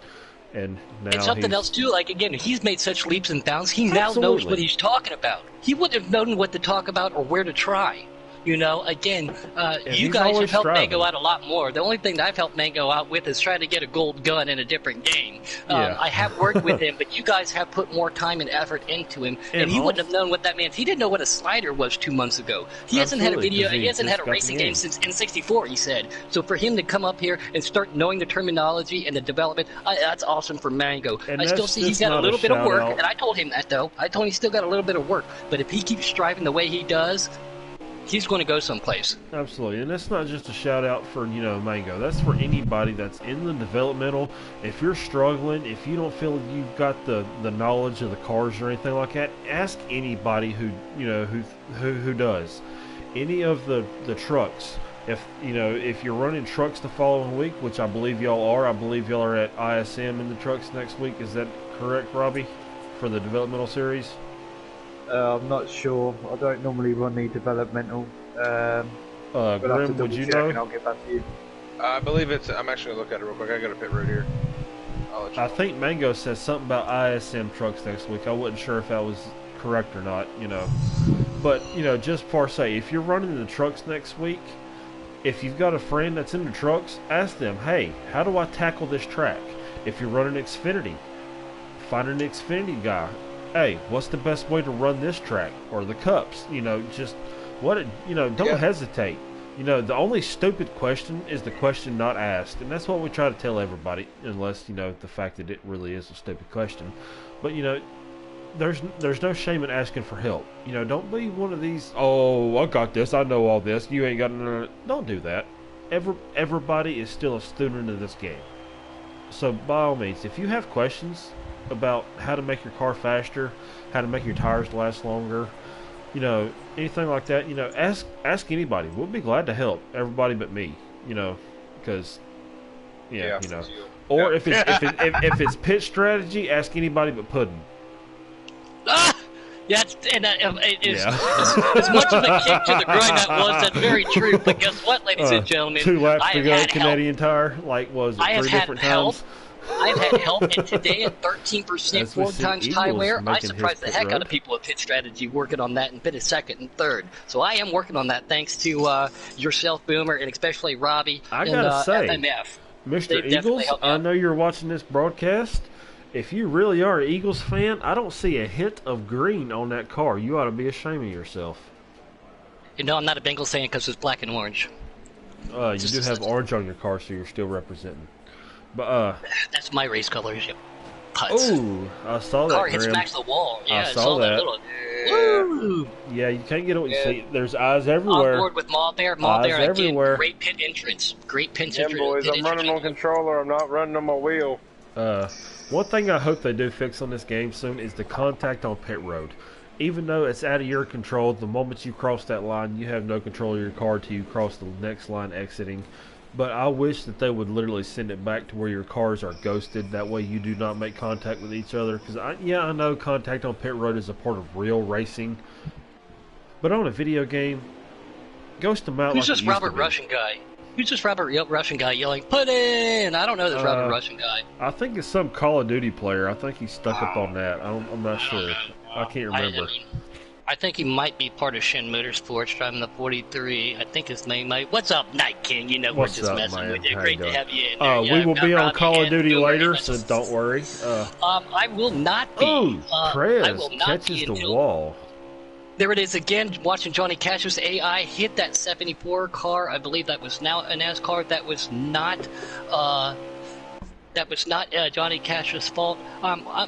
And something else too, like again, he's made such leaps and bounds, he now knows what he's talking about. He wouldn't have known what to talk about or where to try. You guys have helped Mango out a lot more. The only thing that I've helped Mango out with is trying to get a gold gun in a different game. I have worked with him, but you guys have put more time and effort into him, and he wouldn't have known what that meant. He didn't know what a slider was 2 months ago. He hasn't had a video, he hasn't had a racing game since N64, he said. So for him to come up here and start knowing the terminology and the development, that's awesome for Mango. I still see he's got a little bit of work, and I told him that, though. I told him he's still got a little bit of work, but if he keeps striving the way he does, he's going to go someplace. Absolutely, and that's not just a shout out for Mango. That's for anybody that's in the developmental. If you're struggling, if you don't feel you've got the knowledge of the cars or anything like that, ask anybody who does. Any of the trucks. If you're running trucks the following week, which I believe y'all are, I believe y'all are at ISM in the trucks next week. Is that correct, Robbie, for the developmental series? I'm not sure. I don't normally run the developmental. Grim, would you know? And I'll get back to you. I believe it's. I'm actually going to look at it real quick. I got a pit road here. I think Mango says something about ISM trucks next week. I wasn't sure if that was correct or not. But just for say, if you're running the trucks next week, if you've got a friend that's in the trucks, ask them, hey, how do I tackle this track? If you're running Xfinity, find an Xfinity guy. Hey, what's the best way to run this track or the cups? Don't hesitate. The only stupid question is the question not asked, and that's what we try to tell everybody, unless the fact that it really is a stupid question. But there's no shame in asking for help. Don't be one of these. Oh, I got this. I know all this. You ain't got none. Don't do that. Everybody is still a student of this game. So by all means, if you have questions about how to make your car faster, how to make your tires last longer, anything like that, ask anybody. We'll be glad to help everybody but me, because Yeah, you know. Seal. Or Yeah. if it's pit strategy, ask anybody but Puddin'. Ah! That's and Yeah. as much of a kick to the groin that was. That's very true. But guess what, ladies and gentlemen? 2 laps I to have go, had Canadian Tire. Like, was it I have 3 had different help. times? I've had help, and today at 13%, As we 4 see times tie Eagles wear, I making his surprised the pit heck out road. of people with pit strategy working on that and finished second and third. So I am working on that thanks to yourself, Boomer, and especially Robbie I and gotta say, FMF. Mr. They definitely Eagles, helped me I out. know you're watching this broadcast. If you really are an Eagles fan, I don't see a hint of green on that car. You ought to be ashamed of yourself. You know, I'm not a Bengals fan because it's black and orange. You do have orange on your car, so you're still representing. But, That's my race colors. Yep. Putts. oh, I saw that, Car hit Graham. smacks the wall. Yeah, I saw that. little. Yeah. Woo! Yeah, you can't get it. Yeah. See, there's eyes On everywhere. board with Malbear. Eyes Malbear, everywhere. again, great pit entrance. Great pit Yeah, entrance. boys, pit I'm running on entrance. controller. I'm not running on my wheel. One thing I hope they do fix on this game soon is the contact on pit road. Even though it's out of your control, the moment you cross that line, you have no control of your car till you cross the next line exiting. But I wish that they would literally send it back to where your cars are ghosted. That way you do not make contact with each other. Because, I know contact on pit road is a part of real racing. But on a video game, ghost them out Who's like this it used to Robert be. Russian guy? Who's this Robert Russian guy yelling, "Put in"? I don't know this Robert Russian guy. I think it's some Call of Duty player. I think he's stuck up on that. I'm not sure. I can't remember. I think he might be part of Shin Motorsports, driving the 43. I think his name might. What's up, Night King? You know What's we're just up, messing man? with you. How Great you to doing? have you in there. We will be on Robbie Call of and Duty Boomer. later, so don't worry. I will not be. Oh, I Prez will not catches be the until- wall. There it is again, watching Johnny Cash's AI hit that 74 car. I believe that was now a NASCAR. That was not Johnny Cash's fault.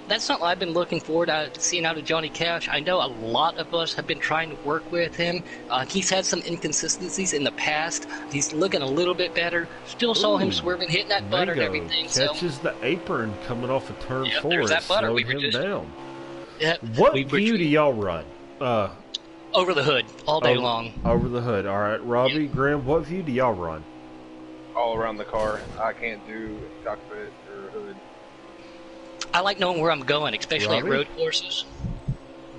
That's something I've been looking forward to seeing out of Johnny Cash. I know a lot of us have been trying to work with him. He's had some inconsistencies in the past. He's looking a little bit better. Still saw him swerving, hitting that butter and Mango everything. So catches the apron coming off of turn Yep, 4. there's It that butter. slowed We were him just- down. yeah, What we were view do y'all run? over the hood all day long. Over the hood. All right, Robbie, Graham, what view do y'all run? All around the car. I can't do cockpit or hood. I like knowing where I'm going, especially Robbie? at road courses.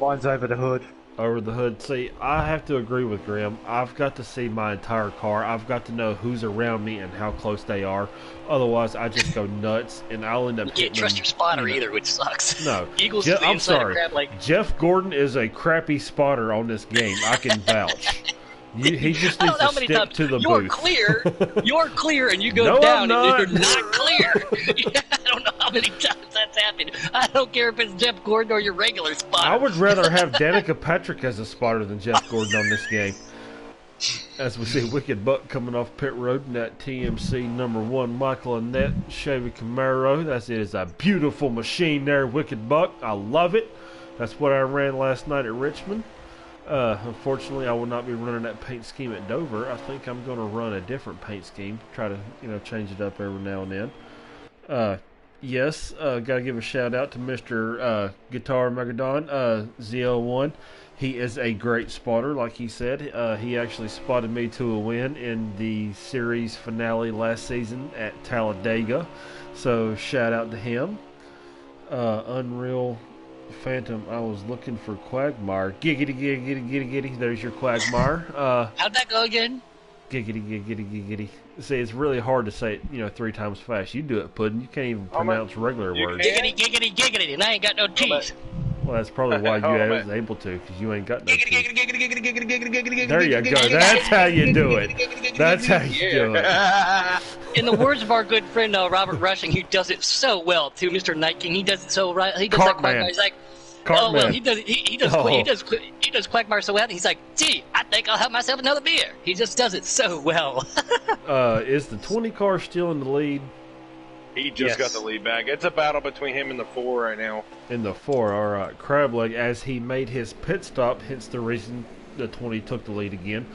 Mine's over the hood. Over the hood. See, I have to agree with Graham. I've got to see my entire car. I've got to know who's around me and how close they are. Otherwise, I just go nuts, and I'll end up You hitting can't trust them, your spotter you know. either, which sucks. No. Eagles Je- is the I'm inside of sorry. Crab Lake. Jeff Gordon is a crappy spotter on this game. I can vouch. He just I needs don't know how to many stick times to the you're booth. clear, and you go No, down, I'm and you're not. not clear. I don't know how many times that's happened. I don't care if it's Jeff Gordon or your regular spotter. I would rather have Danica Patrick as a spotter than Jeff Gordon on this game. As we see Wicked Buck coming off pit road in that TMC number 1 Michael Annette Chevy Camaro. It is a beautiful machine there, Wicked Buck. I love it. That's what I ran last night at Richmond. Unfortunately, I will not be running that paint scheme at Dover. I think I'm going to run a different paint scheme. Try to, change it up every now and then. Yes, got to give a shout out to Mr. Guitar Megadon, ZL1. He is a great spotter, like he said. He actually spotted me to a win in the series finale last season at Talladega. So shout out to him. Unreal Phantom, I was looking for Quagmire. Giggity, giggity, giggity, giggity. There's your Quagmire. How'd that go again? Giggity, giggity, giggity. See, it's really hard to say it, 3 times fast. You do it, Puddin'. You can't even pronounce regular you words. can't? Giggity, giggity, giggity, and I ain't got no teeth. Well, that's probably why you Oh, was man. able to, because you ain't got no Giggity, teeth. giggity, giggity, giggity, giggity, giggity, giggity, There you go. That's how you do it. That's how you do it. In the words of our good friend Robert Rushing, he does it so well too, Mr. Night King. He does it so right. He does that Cartman. Quagmire. He's like, Cartman. oh well, he does Quagmire so well. He's like, gee, I think I'll have myself another beer. He just does it so well. Is the 20 car still in the lead? He just got the lead back. It's a battle between him and the 4 right now. In the 4, all right. Crableg, as he made his pit stop, hence the reason the 20 took the lead again.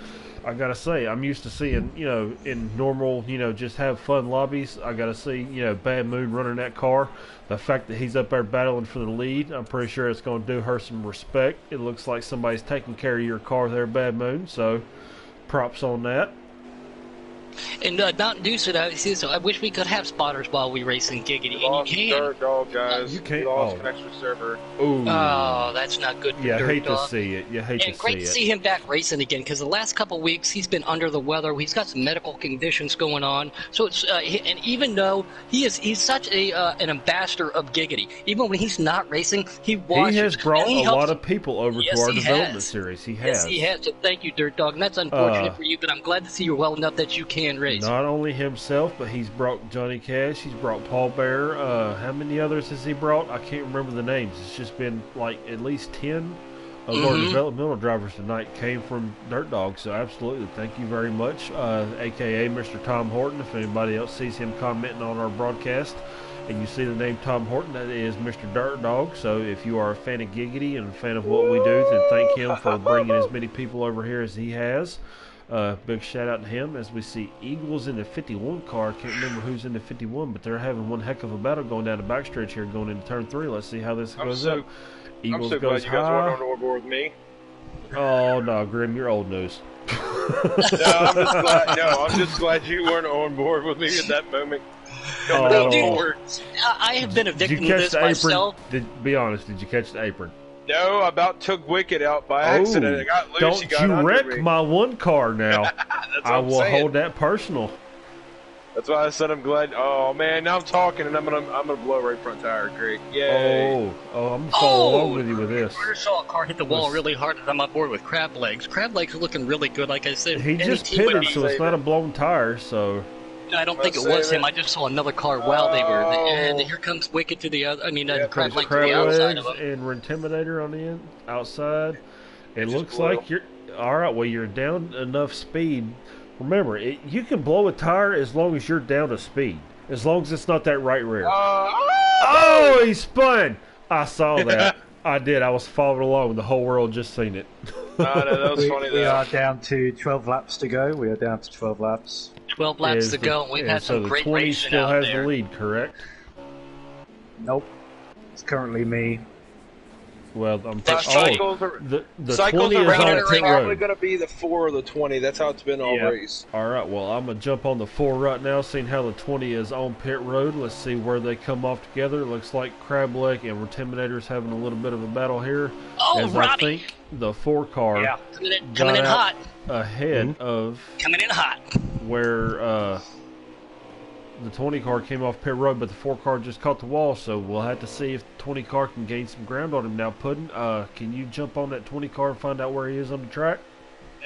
I gotta say, I'm used to seeing, in normal, just have fun lobbies. I gotta see, Bad Moon running that car. The fact that he's up there battling for the lead, I'm pretty sure it's gonna do her some respect. It looks like somebody's taking care of your car there, Bad Moon. So, props on that. And not do so. I wish we could have spotters while we race in Giggity, and Lost you can. Dirt Dog, guys. You can't. Lost Oh. an extra server. Ooh. Oh, that's not good for You Dirt hate Dog. to see it. You hate And to great see to it. see him back racing again, because the last couple of weeks he's been under the weather. He's got some medical conditions going on. So it's and even though he's such an ambassador of Giggity, even when he's not racing, he watches. He has brought and he a helps- lot of people over Yes, to our he development has. series. He Yes, has. he has. So thank you, Dirt Dog. And that's unfortunate for you, but I'm glad to see you're well enough that you can race. Not only himself, but he's brought Johnny Cash. He's brought Paul Bear. How many others has he brought? I can't remember the names. It's just been like at least 10 of our developmental drivers tonight came from Dirt Dog. So absolutely, thank you very much, aka Mr. Tom Horton. If anybody else sees him commenting on our broadcast and you see the name Tom Horton, that is Mr. Dirt Dog. So if you are a fan of Giggity and a fan of what we do, then thank him for bringing as many people over here as he has. Big shout out to him. As we see Eagles in the 51 car. I can't remember who's in the 51, but they're having one heck of a battle going down the backstretch here, going into turn 3. Let's see how this goes up. Eagles I'm so glad goes you guys high. weren't on board with me. Oh no, Grim, you're old news. I'm just glad you weren't on board with me at that moment. Coming Oh. out Dude, forward. I have been a Did you victim of catch this the apron? myself. Be honest. Did you catch the apron? No, I about took Wicked out by accident. It got loose. He Don't got you under wreck me. my one car now. That's what I I'm will saying. hold that personal. That's why I said I'm glad. Oh man, now I'm talking and I'm gonna blow right front tire. Great, yay! Oh, I'm gonna follow along with you with this. I just saw a car hit the wall really hard, and I'm on board with Crab Legs. Crab Legs are looking really good, like I said. He any just team would pitted, be- so it's not a blown tire. So I don't think it Let's was save him. it. I just saw another car while they were. Oh. And here comes Wicked to the other. I mean, Yeah, Crab Legs to crab the outside legs of him. and Intimidator on the end, outside. It Just looks blow. like you're all right. Well, you're down enough speed. Remember, you can blow a tire as long as you're down to speed. As long as it's not that right rear. Oh, he spun! I saw that. I did. I was following along. The whole world just seen it. No, that was funny We though. are down to 12 laps to go. We are down to 12 laps. 12 laps Is to the- go. We've and had so some the great 20 racing still out has there. the lead, correct? Nope. It's currently me. Well, I'm Cycles are, the cycles 20 is around on it it pit probably road. going to be the 4 or the 20. That's how it's been all Yeah. race. All right, well, I'm going to jump on the 4 right now, seeing how the 20 is on pit road. Let's see where they come off together. It looks like Crableg and Intimidator's having a little bit of a battle here. Oh, as I Roddy! think the 4 car Yeah. Coming in got hot. out ahead of Coming in hot. where the 20 car came off pit road, but the 4 car just caught the wall, so we'll have to see if the 20 car can gain some ground on him now. Puddin', can you jump on that 20 car and find out where he is on the track?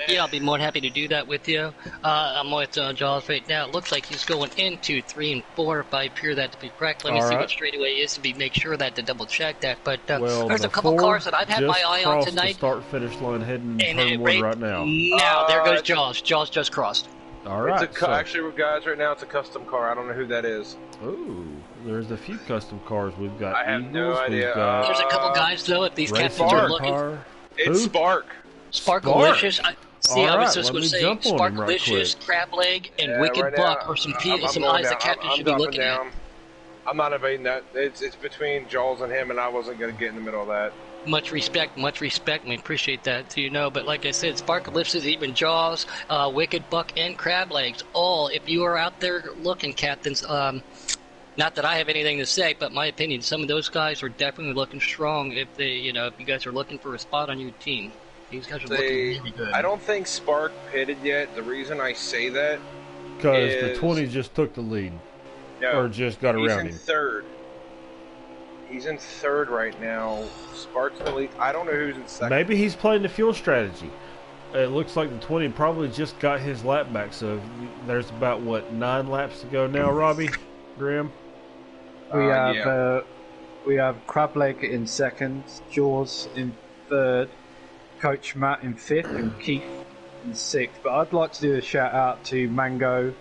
Yeah, I'll be more than happy to do that with you. I'm with Jaws right now. It looks like he's going into 3 and 4, if I appear that to be correct. Let me All see right. what straightaway is to make sure that to double check that. But Well, there's the a couple 4 cars that I've had my just eye on crossed tonight. the start-finish line heading And turn 1 right now. Now, there goes Jaws. Jaws just crossed. All right. It's actually, guys, right now it's a custom car. I don't know who that is. Ooh, there's a few custom cars. We've got I have Eagles, no idea. we've got There's a couple guys, though, if these Racing captains are looking. car. It's Who? Spark. Sparkalicious. See, All I was right, just let going me to say, jump on him right Sparkalicious, Crableg, and Yeah, Wicked right Buck now, are some I'm eyes going the down. captain I'm should be dropping looking down. at. I'm not evading that. It's between Jaws and him, and I wasn't going to get in the middle of that. Much respect, and we appreciate that too, But like I said, Sparkalicious, even Jaws, Wicked Buck, and Crab Legs, all, if you are out there looking, captains, not that I have anything to say, but my opinion, some of those guys are definitely looking strong if they, if you guys are looking for a spot on your team. These guys are looking really good. I don't think Spark pitted yet. The reason I say that Because the is- 20 just took the lead, no, or just got he's around in him. third. He's in third right now. Spark's in the lead. I don't know who's in second. Maybe he's playing the fuel strategy. It looks like the 20 probably just got his lap back, so there's about, 9 laps to go now, Robbie? Graham? We have Crableg in second, Jaws in third, Coach Matt in fifth, and Keith in sixth. But I'd like to do a shout out to Mango,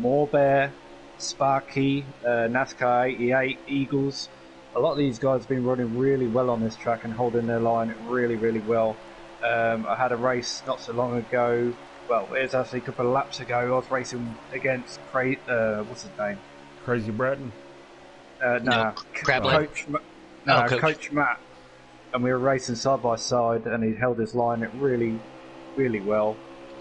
Morebear, Sparky, NASCAR 88, Eagles. A lot of these guys have been running really well on this track and holding their line really, really well. I had a race not so long ago. Well, it was actually a couple of laps ago. I was racing against what's his name? Crazy Bratton? Crableg. Coach. Coach Matt, and we were racing side by side, and he held his line really, really well.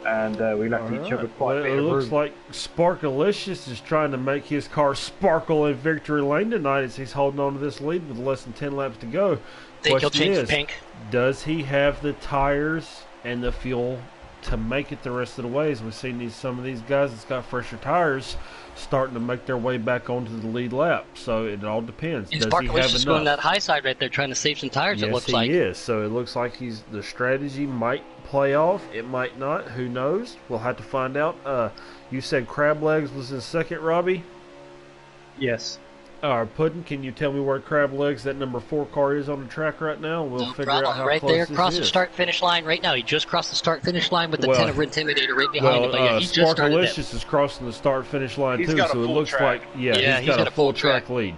and we left each other quite well, a bit it of looks room. like Sparkalicious is trying to make his car sparkle in victory lane tonight as he's holding on to this lead with less than 10 laps to go. Think he'll Question change is, to pink? does he have the tires and the fuel to make it the rest of the way? As we've seen some of these guys that's got fresher tires starting to make their way back onto the lead lap. So it all depends. And Does he have Sparkalicious is going enough? that high side right there, trying to save some tires. Yes, it looks he like. is. So it looks like the strategy might play off. It might not. Who knows? We'll have to find out. You said Crab Legs was in second, Robbie? Yes. Puddin', can you tell me where Crab Legs, that number 4 car, is on the track right now? We'll No figure problem. out how Right close there, this across the is. start-finish line right now. He just crossed the start-finish line with the Well, 10 of Intimidator right behind him. But yeah, he just started it. Sparkalicious is crossing the start-finish line He's too, got a so it full looks track. like Yeah, he's got a full track lead.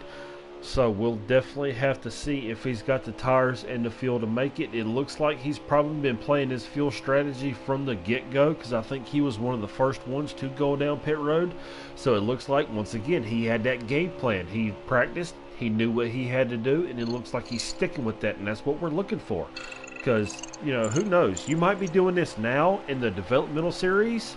So we'll definitely have to see if he's got the tires and the fuel to make it. It looks like he's probably been playing his fuel strategy from the get-go, because I think he was one of the first ones to go down pit road. So it looks like, once again, he had that game plan. He practiced, he knew what he had to do, and it looks like he's sticking with that, and that's what we're looking for. Because, who knows? You might be doing this now in the developmental series.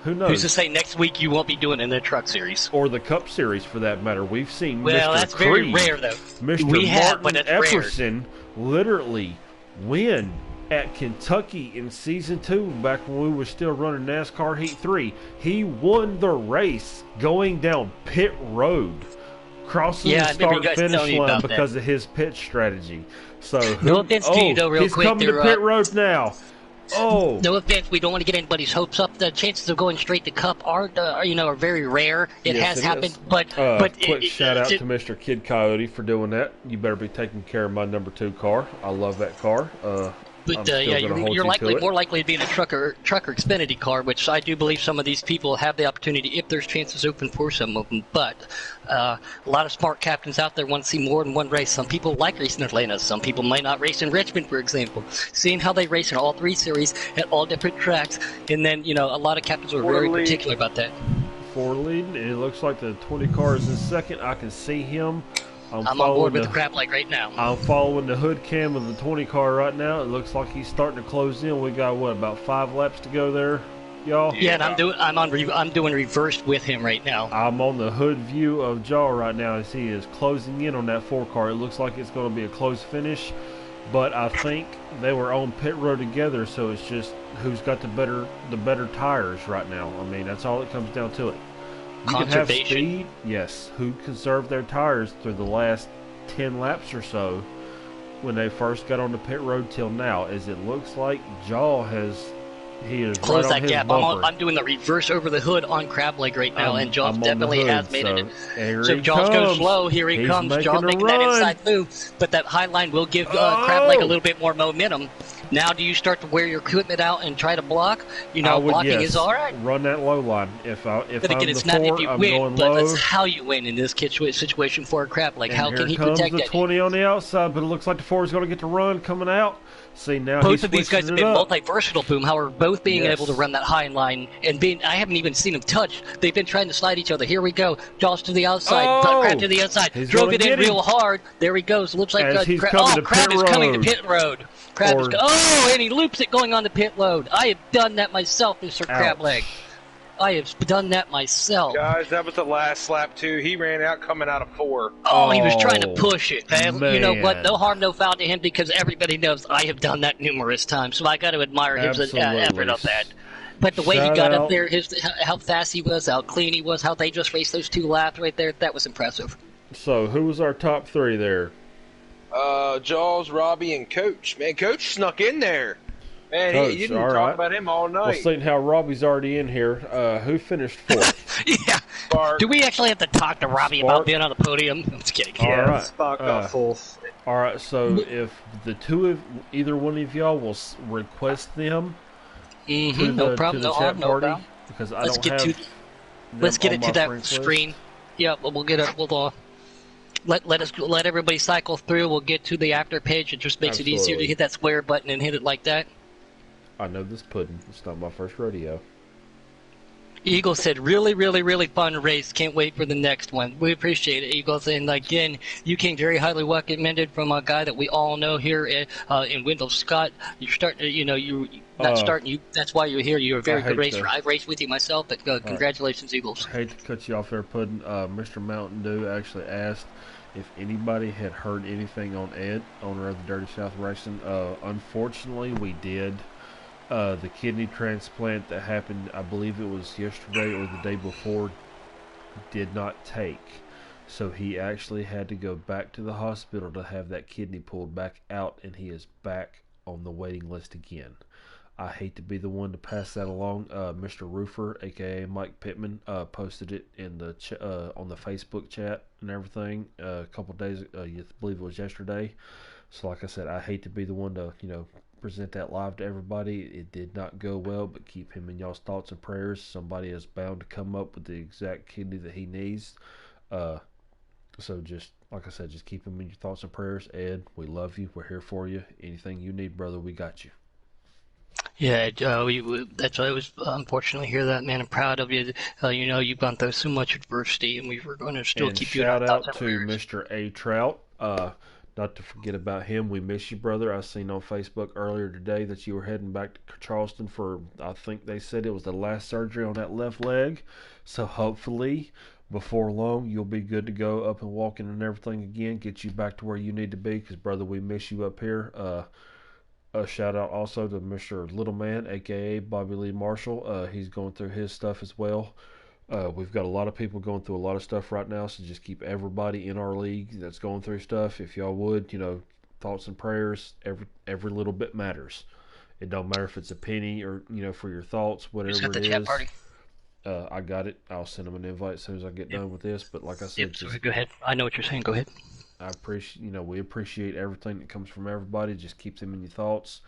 Who knows? Who's to say next week you won't be doing it in the truck series? Or the Cup Series, for that matter. We've seen Well, Mr. that's very Creed, rare, though. Mr. We have, Martin but it's rare. Epperson literally win at Kentucky in Season 2 back when we were still running NASCAR Heat 3. He won the race going down pit road, crossing Yeah, the I remember you guys start-finish telling me line about that. because of his pit strategy. So No offense to you, though, real he's quick coming there, to pit road now. Oh, No offense, we don't want to get anybody's hopes up. The chances of going straight to Cup are very rare. It Yes, has it happened, is. but quick shout out to Mr. Kid Coyote for doing that. You better be taking care of my number 2 car. I love that car. I'm still yeah, gonna hold you're you likely to it. more likely to be in a trucker Xfinity car, which I do believe some of these people have the opportunity if there's chances open for some of them. But a lot of smart captains out there want to see more than one race. Some people like racing in Atlanta. Some people might not race in Richmond, for example. Seeing how they race in all 3 series at all different tracks, and then a lot of captains are very particular about that. 4 leading. It looks like the 20 car is in second. I can see him. I'm on board with the crap like right now. I'm following the hood cam of the 20 car right now. It looks like he's starting to close in. We got about 5 laps to go there, y'all. Yeah, and I'm doing reversed with him right now. I'm on the hood view of Jaw right now as he is closing in on that 4 car. It looks like it's going to be a close finish, but I think they were on pit road together, so it's just who's got the better tires right now. I mean, that's all it comes down to it. You can have speed, yes. Who conserved their tires through the last 10 laps or so when they first got on the pit road till now? As it looks like Jaw he is Close right on that his gap. bumper. I'm doing the reverse over the hood on crab leg right now, and Jaws I'm on definitely the hood, has made it. Here So he if Jaws goes comes. slow, here he He's comes. making Jaws a making that run. inside move, but that high line will give crab leg a little bit more momentum. Now, do you start to wear your equipment out and try to block? Blocking is all right. Run that low line. If But I'm again, the it's not 4, if you I'm win, going but low. it's how you win in this situation for a crab leg. And How here can he comes protect the that? 20 on the outside, but it looks like the 4 is going to get the run coming out. See, now Both he's of these guys have switching been it up. multi-versatile, Boom. However, both being Yes. able to run that high line and I haven't even seen them touch. They've been trying to slide each other. Here we go. Jaws to the outside. Crab to the outside. He's Drove gonna it in get him. real hard. There he goes. Looks like As he's coming to Crab pit is coming to road. pit road. Crab is and he loops it going on the pit road. I have done that myself, Mr. Crab Leg. I have done that myself. Guys, that was the last lap, too. He ran out coming out of 4. Oh, he was trying to push it. And you know what? man. No harm, no foul to him because everybody knows I have done that numerous times. So I got to admire his Absolutely. effort of that. But the way he Shout got out. up there, how fast he was, how clean he was, how they just raced those 2 laps right there, that was impressive. So, who was our top 3 there? Jaws, Robbie, and Coach. Man, Coach snuck in there. Man, Coach, you didn't all talk right. about him all Well, night. seeing how Robbie's already in here, who finished 4th? Yeah. Spark. Do we actually have to talk to Robbie Spark. about being on the podium? I'm just kidding. All right. Spark got 4th. All right, so if either one of y'all will request them to the, No problem. to the No chat harm, no party, foul. because I Let's don't get have to them Let's get on it my to that friends list. screen. Yeah, we'll get it. We'll let everybody cycle through. We'll get to the after page. It just makes it easier Absolutely. to hit that square button and hit it like that. I know this pudding. It's not my first rodeo. Eagle said, really, really, really fun race. Can't wait for the next one. We appreciate it, Eagles. And again, you came very highly recommended from a guy that we all know here in Wendell Scott. You're starting to, you're not starting. That's why you're here. You're a very good racer. I've raced with you myself, but congratulations, Eagles. I hate to cut you off there, Puddin'. Mr. Mountain Dew actually asked if anybody had heard anything on Ed, owner of the Dirty South Racing. Unfortunately, we did. The kidney transplant that happened, I believe it was yesterday or the day before, did not take. So he actually had to go back to the hospital to have that kidney pulled back out, and he is back on the waiting list again. I hate to be the one to pass that along. Mr. Roofer, aka Mike Pittman, posted it in the on the Facebook chat and everything a couple days. I believe it was yesterday. So, like I said, I hate to be the one to present that live to everybody. It did not go well, but keep him in y'all's thoughts and prayers. Somebody is bound to come up with the exact kidney that he needs. So just like I said, just keep him in your thoughts and prayers. Ed, we love you. We're here for you. Anything you need, brother, we got you. Yeah, that's why I was unfortunately hear that, man. I'm proud of you. You've gone through so much adversity, and we were going to still keep you in our thoughts and prayers. Shout out to Mr. A. Trout. Not to forget about him. We miss you, brother. I seen on Facebook earlier today that you were heading back to Charleston for, I think they said it was the last surgery on that left leg. So hopefully, before long, you'll be good to go up and walking and everything again. Get you back to where you need to be, because, brother, we miss you up here. A shout out also to Mr. Little Man, aka Bobby Lee Marshall. He's going through his stuff as well. We've got a lot of people going through a lot of stuff right now, so just keep everybody in our league that's going through stuff. If y'all would, thoughts and prayers. Every little bit matters. It don't matter if it's a penny or for your thoughts, whatever it is. Chat party. I got it. I'll send them an invite as soon as I get done with this. But like I said, go ahead. I know what you're saying. Go ahead. I appreciate, we appreciate everything that comes from everybody. Just keep them in your thoughts.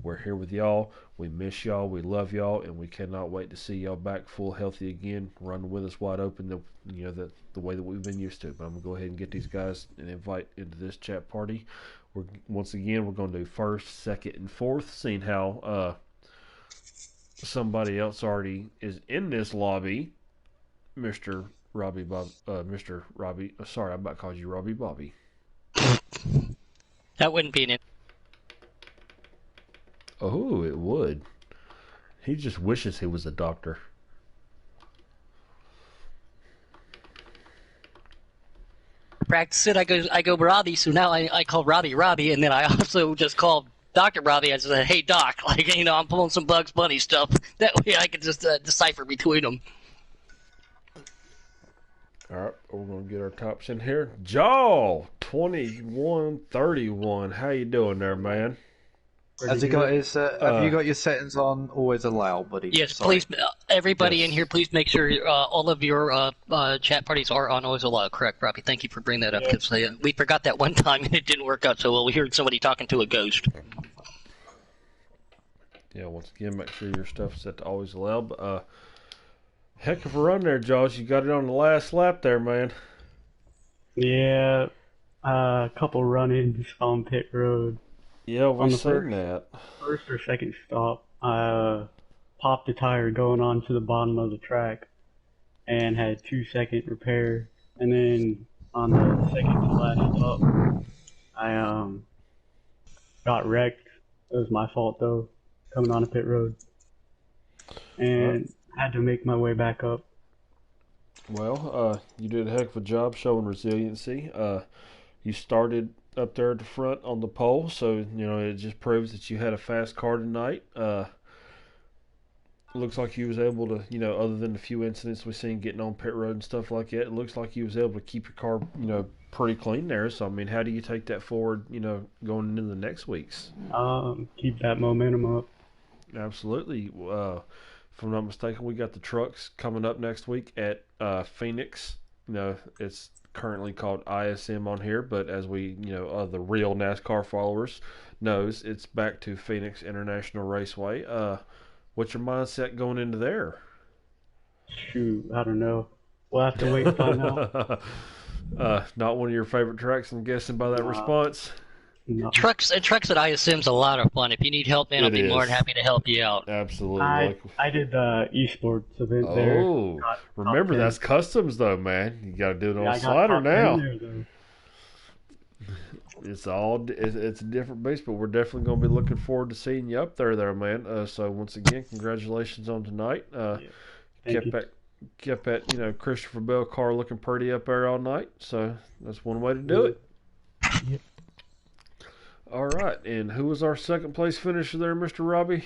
We're here with y'all. We miss y'all. We love y'all, and we cannot wait to see y'all back full healthy again, running with us wide open. The way that we've been used to. But I'm gonna go ahead and get these guys an invite into this chat party. Once again, we're gonna do first, second, and fourth. Seeing how somebody else already is in this lobby, Mr. Robbie Bob, Mr. Robbie. Sorry, I'm about to call you Robbie Bobby. That wouldn't be an. Oh, it would. He just wishes he was a doctor. Practice it. I go Robbie, so now I call Robbie, and then I also just call Dr. Robbie. I say, hey Doc, I'm pulling some Bugs Bunny stuff. That way I can just decipher between them. All right, we're going to get our tops in here. Jaw, 2131. How you doing there, man? Has he got his? Have you got your settings on? Always allow, buddy. Yes, sorry. Please. Everybody in here, please make sure all of your chat parties are on always allow. Correct, Robbie? Thank you for bringing that up, because we forgot that one time and it didn't work out so well. We heard somebody talking to a ghost. Yeah, once again, make sure your stuff's set to always allow. But heck of a run there, Josh. You got it on the last lap there, man. Yeah, a couple run-ins on pit road. Yeah, we've seen that. First or second stop, I popped a tire going on to the bottom of the track and had 2-second repair. And then on the second to last stop, I got wrecked. It was my fault, though, coming on a pit road. And had to make my way back up. Well, you did a heck of a job showing resiliency. You started up there at the front on the pole, so it just proves that you had a fast car tonight. Looks like you was able to, other than a few incidents we've seen getting on pit road and stuff like that, it looks like you was able to keep your car, pretty clean there. So I mean, how do you take that forward, going into the next weeks? Keep that momentum up. Absolutely. If I'm not mistaken, we got the trucks coming up next week at Phoenix. It's currently called ISM on here, but as we, the real NASCAR followers knows, it's back to Phoenix International Raceway. What's your mindset going into there? Shoot, I don't know. We'll have to wait and find out. Not one of your favorite tracks, I'm guessing by that response. No. Trucks at ISM's a lot of fun. If you need help, man, I'll It be more than is. happy to help you out. Absolutely. I did the esports event there. Oh, Got remember top 10. that's customs though, man. You got to do it on Yeah, a I got slider top 10 now. there, though. It's a different beast, but we're definitely going to be looking forward to seeing you up there, man. So once again, congratulations on tonight. Thank you. Kept that Christopher Bell car looking pretty up there all night. So that's one way to do it. Yep. All right, and who was our second place finisher there, Mr. Robbie?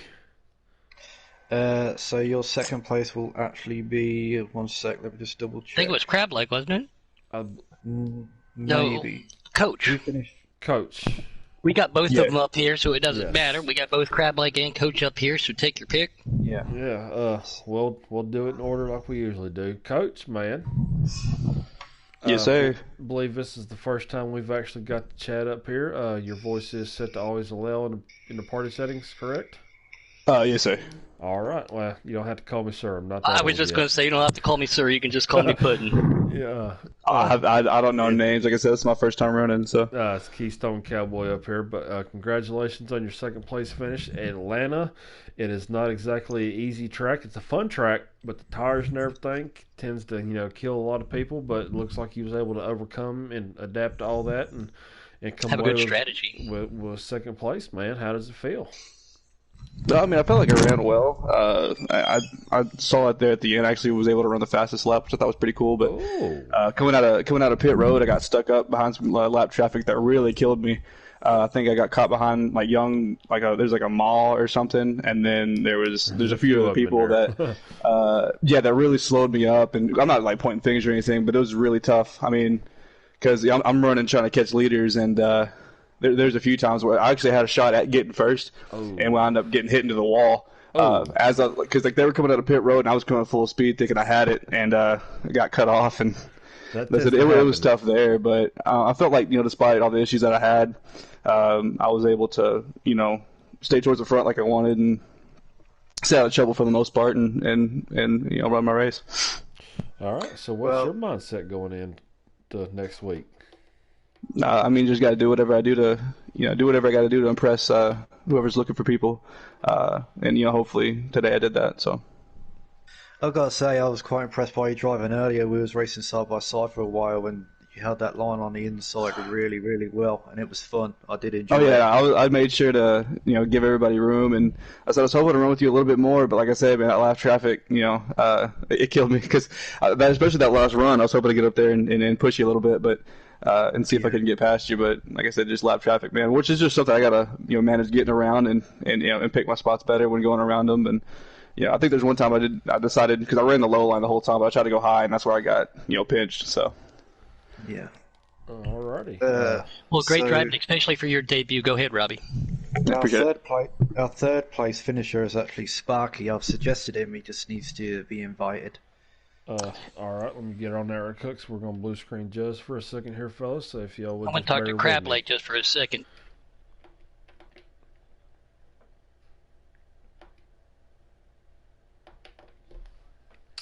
So your second place will actually be, one sec, let me just double I check. think it was Crab Leg, wasn't it? Maybe. Coach. Who finished? Coach. We got both Yeah. of them up here, so it doesn't Yes. matter. We got both Crab Leg and Coach up here, so take your pick. Yeah. Yeah. We'll do it in order like we usually do. Coach, man. Yes, sir. I believe this is the first time we've actually got the chat up here. Your voice is set to always allow in the party settings, correct? Yes, sir. All right. Well, you don't have to call me sir. I'm not that I was old just yet. going to say, you don't have to call me sir. You can just call me Puddin'. Yeah. I don't know names. Like I said, it's my first time running, so. It's Keystone Cowboy up here, but congratulations on your second place finish. Atlanta, it is not exactly an easy track. It's a fun track, but the tires and everything tends to kill a lot of people. But it looks like he was able to overcome and adapt to all that and come Have a away good strategy. with second place. Man, how does it feel? I mean, I felt like I ran well. I saw it there at the end. I actually was able to run the fastest lap, which I thought was pretty cool. But coming out of pit road, I got stuck up behind some lap traffic that really killed me. I think I got caught behind there's like a mall or something, and then there's a few other people that that really slowed me up. And I'm not like pointing fingers or anything, but it was really tough. I mean, because I'm running trying to catch leaders, and there's a few times where I actually had a shot at getting first, and wound up getting hit into the wall. Because they were coming out of pit road, and I was coming full speed, thinking I had it, and it got cut off, and it was tough there. But I felt like despite all the issues that I had, I was able to stay towards the front like I wanted, and stay out of trouble for the most part, and run my race. All right. So what's your mindset going in to next week? I mean, just got to do whatever I do to, do whatever I got to do to impress whoever's looking for people, and hopefully today I did that. So, I've got to say, I was quite impressed by you driving earlier. We was racing side by side for a while, and you held that line on the inside really, really well, and it was fun. I did enjoy it. Oh yeah, I made sure to give everybody room, and I said I was hoping to run with you a little bit more, but like I said, man, that lap traffic, it killed me because especially that last run, I was hoping to get up there and push you a little bit, but. And see if I can get past you, but like I said, just lap traffic, man. Which is just something I gotta manage getting around and pick my spots better when going around them. And I think there's one time I decided because I ran the low line the whole time, but I tried to go high, and that's where I got pinched. So yeah. Alrighty. Well, great driving, especially for your debut. Go ahead, Robbie. Our third place finisher is actually Sparky. I've suggested him. He just needs to be invited. All right, let me get on there, Cooks. We're going to blue screen just for a second here, fellas. So if y'all would I'm going to talk to Crab Lake just for a second.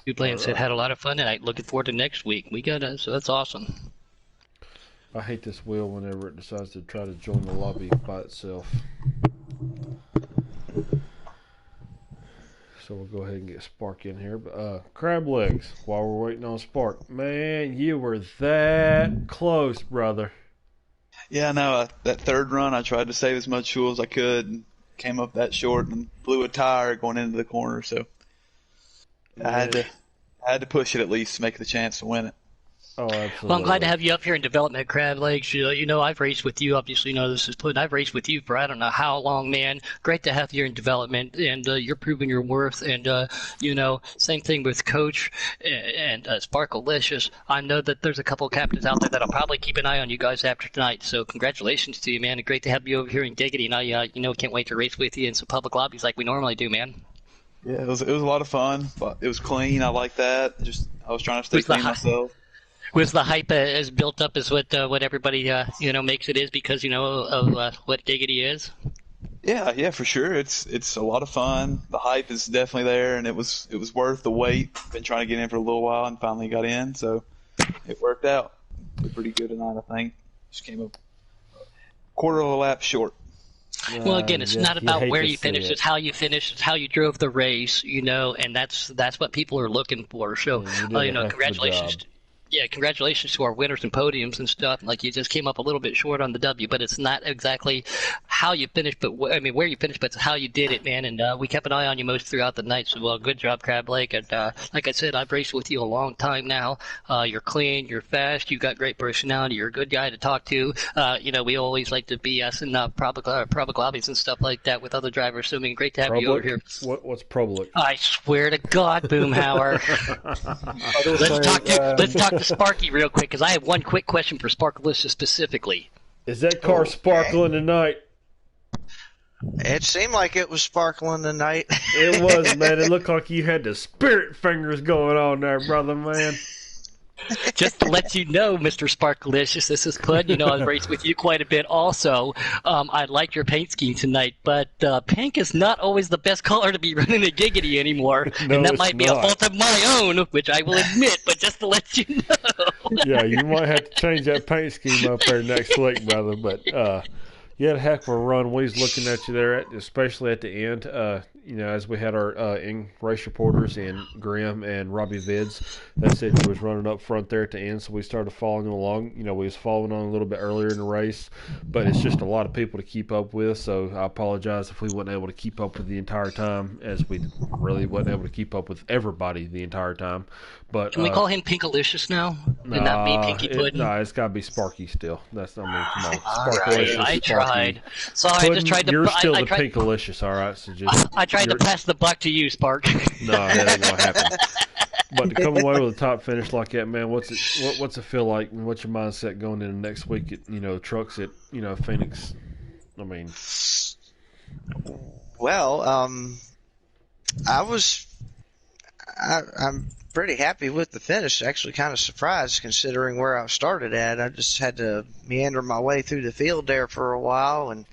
You playing said had a lot of fun tonight. Looking forward to next week. We got so that's awesome. I hate this wheel whenever it decides to try to join the lobby by itself. So we'll go ahead and get Spark in here. But Crab Legs, while we're waiting on Spark, man, you were that close, brother. Yeah, no, that third run, I tried to save as much fuel as I could, and came up that short and blew a tire going into the corner. So I had to push it at least to make the chance to win it. Oh, absolutely. Well, I'm glad to have you up here in Development, Crab Legs. I've raced with you. Obviously, this is Puddin'. I've raced with you for I don't know how long, man. Great to have you in Development, and you're proving your worth. And, same thing with Coach and Sparkalicious. I know that there's a couple of captains out there that'll probably keep an eye on you guys after tonight. So congratulations to you, man. And great to have you over here in Giggity. And I can't wait to race with you in some public lobbies like we normally do, man. Yeah, it was a lot of fun. But it was clean. I like that. I was trying to stay clean myself. Was the hype as built up as what everybody makes it is because of what Giggity is? Yeah, for sure. It's a lot of fun. The hype is definitely there, and it was worth the wait. Been trying to get in for a little while, and finally got in, so it worked out. Did pretty good tonight, I think. Just came up quarter of a lap short. Well, again, it's not about where you finish. finished; it's how you finished, it's how you drove the race, and that's what people are looking for. So, congratulations. Yeah, congratulations to our winners and podiums and stuff. Like, you just came up a little bit short on the W, but it's not exactly how you finished, but where you finished, but it's how you did it, man. And we kept an eye on you most throughout the night. So, good job, Crab Lake. And like I said, I've raced with you a long time now. You're clean, you're fast, you got great personality, you're a good guy to talk to. We always like to BS and public lobbies and stuff like that with other drivers. So, I mean, great to have you over here. What's public? I swear to God, Boomhauer. Let's talk to Sparky real quick, because I have one quick question for Sparkalicious specifically. Is that car sparkling tonight? It seemed like it was sparkling tonight. It was, man. It looked like you had the spirit fingers going on there, brother, man. Just to let you know, Mr. Sparkalicious, this is Pud. I've raced with you quite a bit also. I like your paint scheme tonight, but pink is not always the best color to be running a Giggity anymore. No, and that might be not. a fault of my own, which I will admit, but just to let you know. Yeah, you might have to change that paint scheme up there next week, brother. But you had a heck of a run. We was looking at you there, especially at the end. As we had our race reporters and Graham and Robbie Vids, that said you was running up front there at the end, so we started following along. We was following on a little bit earlier in the race, but it's just a lot of people to keep up with, so I apologize if we weren't able to keep up with the entire time, as we really wasn't able to keep up with everybody the entire time. But can we call him Pinkalicious now? And not be Pinky Puddin'? It's got to be Sparky still. Come on. Sparkalicious, I tried. Sorry, Puddin', I just tried to... You're still the Pinkalicious, all right? So I tried to pass the buck to you, Spark. No, that ain't gonna happen. But to come away with a top finish like that, man, what's it feel like? What's your mindset going into next week at trucks at Phoenix? I mean, well, I'm pretty happy with the finish. Actually, kind of surprised considering where I started at. I just had to meander my way through the field there for a while, and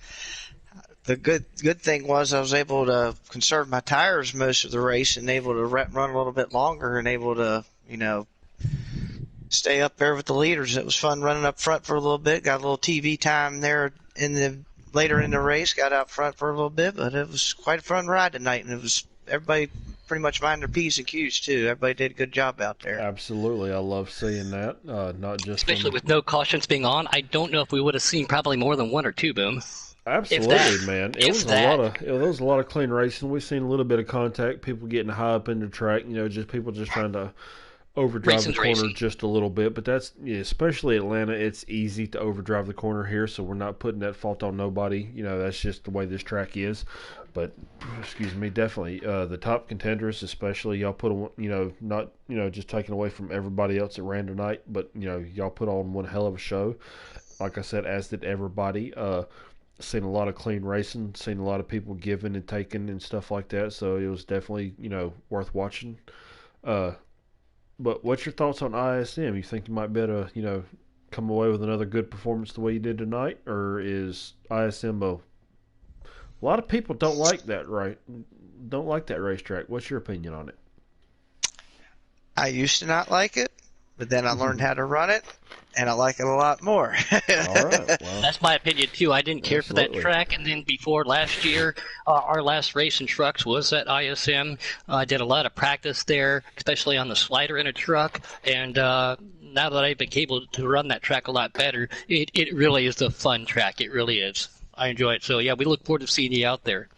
the good thing was I was able to conserve my tires most of the race and able to run a little bit longer and able to, stay up there with the leaders. It was fun running up front for a little bit. Got a little TV time there later in the race. Got out front for a little bit, but it was quite a fun ride tonight, and it was everybody pretty much mind their P's and Q's too. Everybody did a good job out there. Absolutely, I love seeing that. Not just especially with no cautions being on. I don't know if we would have seen probably more than one or two, Boom. Absolutely, man. It was a lot of clean racing. We've seen a little bit of contact, people getting high up in the track. Just people just trying to overdrive the corner just a little bit. But that's especially Atlanta. It's easy to overdrive the corner here, so we're not putting that fault on nobody. That's just the way this track is. But definitely the top contenders, especially y'all put on, not just taking away from everybody else that ran tonight, but y'all put on one hell of a show. Like I said, as did everybody. Seen a lot of clean racing, seen a lot of people giving and taking and stuff like that. So it was definitely worth watching. But what's your thoughts on ISM? You think you might be able to come away with another good performance the way you did tonight, or is ISM a lot of people don't like that, right? Don't like that racetrack. What's your opinion on it? I used to not like it, but then I learned how to run it, and I like it a lot more. All right. Well, that's my opinion, too. I didn't care for that track, and then before last year, our last race in trucks was at ISM. I did a lot of practice there, especially on the slider in a truck, and now that I've been able to run that track a lot better, it really is a fun track. It really is. I enjoy it. So, yeah, we look forward to seeing you out there.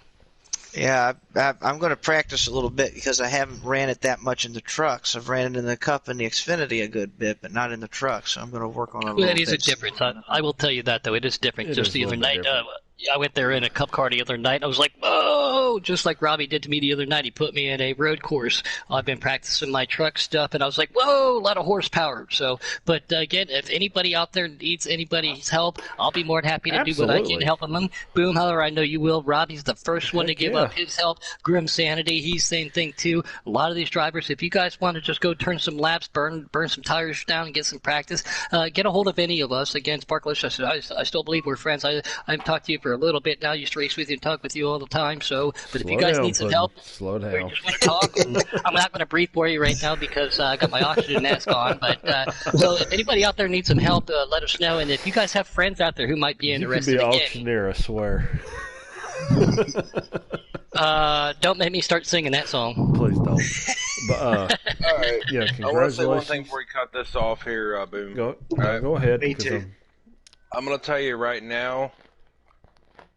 Yeah, I'm going to practice a little bit because I haven't ran it that much in the trucks. I've ran it in the Cup and the Xfinity a good bit, but not in the truck. So I'm going to work on it a little bit. That is a difference. I will tell you that, though. It is different. Just the other night, I went there in a Cup car the other night. I was like, oh, just like Robbie did to me the other night. He put me in a road course. I've been practicing my truck stuff, and I was like, whoa, a lot of horsepower. So, but again, if anybody out there needs anybody's help, I'll be more than happy to do what I can to help them. Boom, however, I know you will. Robbie's the first one to give up his help. Grim Sanity, he's same thing too. A lot of these drivers, if you guys want to just go turn some laps, burn some tires down, and get some practice, get a hold of any of us. Again, Sparklicious, I still believe we're friends. I've talked to you for for a little bit now. I used to race with you and talk with you all the time. So, but if you Slow guys down, need some Puddin'. help, Slow or you down. just want to talk, I'm not going to breathe for you right now because I got my oxygen mask on. But so if anybody out there needs some help, let us know. And if you guys have friends out there who might be You could interested, be an again, auctioneer, I swear. don't make me start singing that song. Please don't. But All right. yeah, I want to say one congratulations. thing before we cut this off here, Boom. Go, Alright. go ahead. Me 'cause too. I'm going to tell you right now,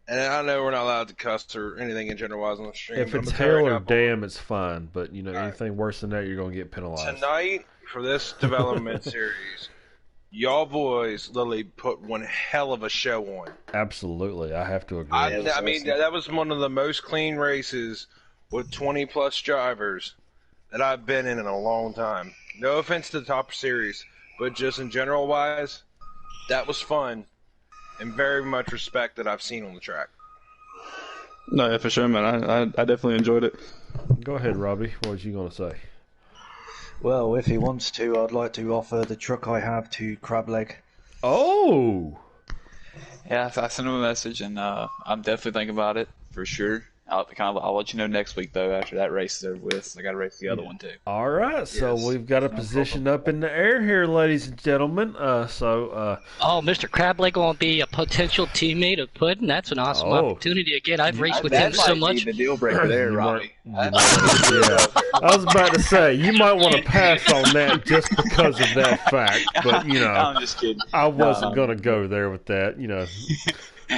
and I know we're not allowed to cuss or anything in general wise on the stream. If but I'm it's gonna tell you hell right or now, damn, it's fine. But you know, Alright. anything worse than that, you're gonna get penalized. tonight for this development series, y'all boys literally put one hell of a show on. Absolutely, I have to agree. I mean, that was one of the most clean races with 20 plus drivers that I've been in a long time. No offense to the top series, but just in general wise, that was fun and very much respect that I've seen on the track. No, yeah, for sure, man. I definitely enjoyed it. Go ahead, Robbie. What was you gonna say? Well, if he wants to, I'd like to offer the truck I have to Crableg. Oh, Yeah, I sent him a message, and I'm definitely thinking about it for sure. I'll let you know next week though after that race is over with. So I got to race the other one too. all right. So Yes. we've got a position up in the air here, ladies and gentlemen. Oh, Mr. Crableg will be a potential teammate of Puddin'. That's an awesome opportunity. Again, I've raced with him That so might be much. the deal breaker there, You Robbie. yeah, I was about to say you might want to pass on that just because of that fact, but you know, I'm just kidding. I wasn't gonna go there with that, you know.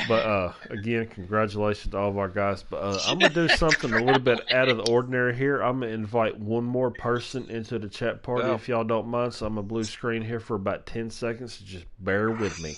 But again, congratulations to all of our guys. But I'm gonna do something a little bit out of the ordinary here. I'm gonna invite one more person into the chat party if y'all don't mind. So I'm gonna blue screen here for about 10 seconds. So just bear with me.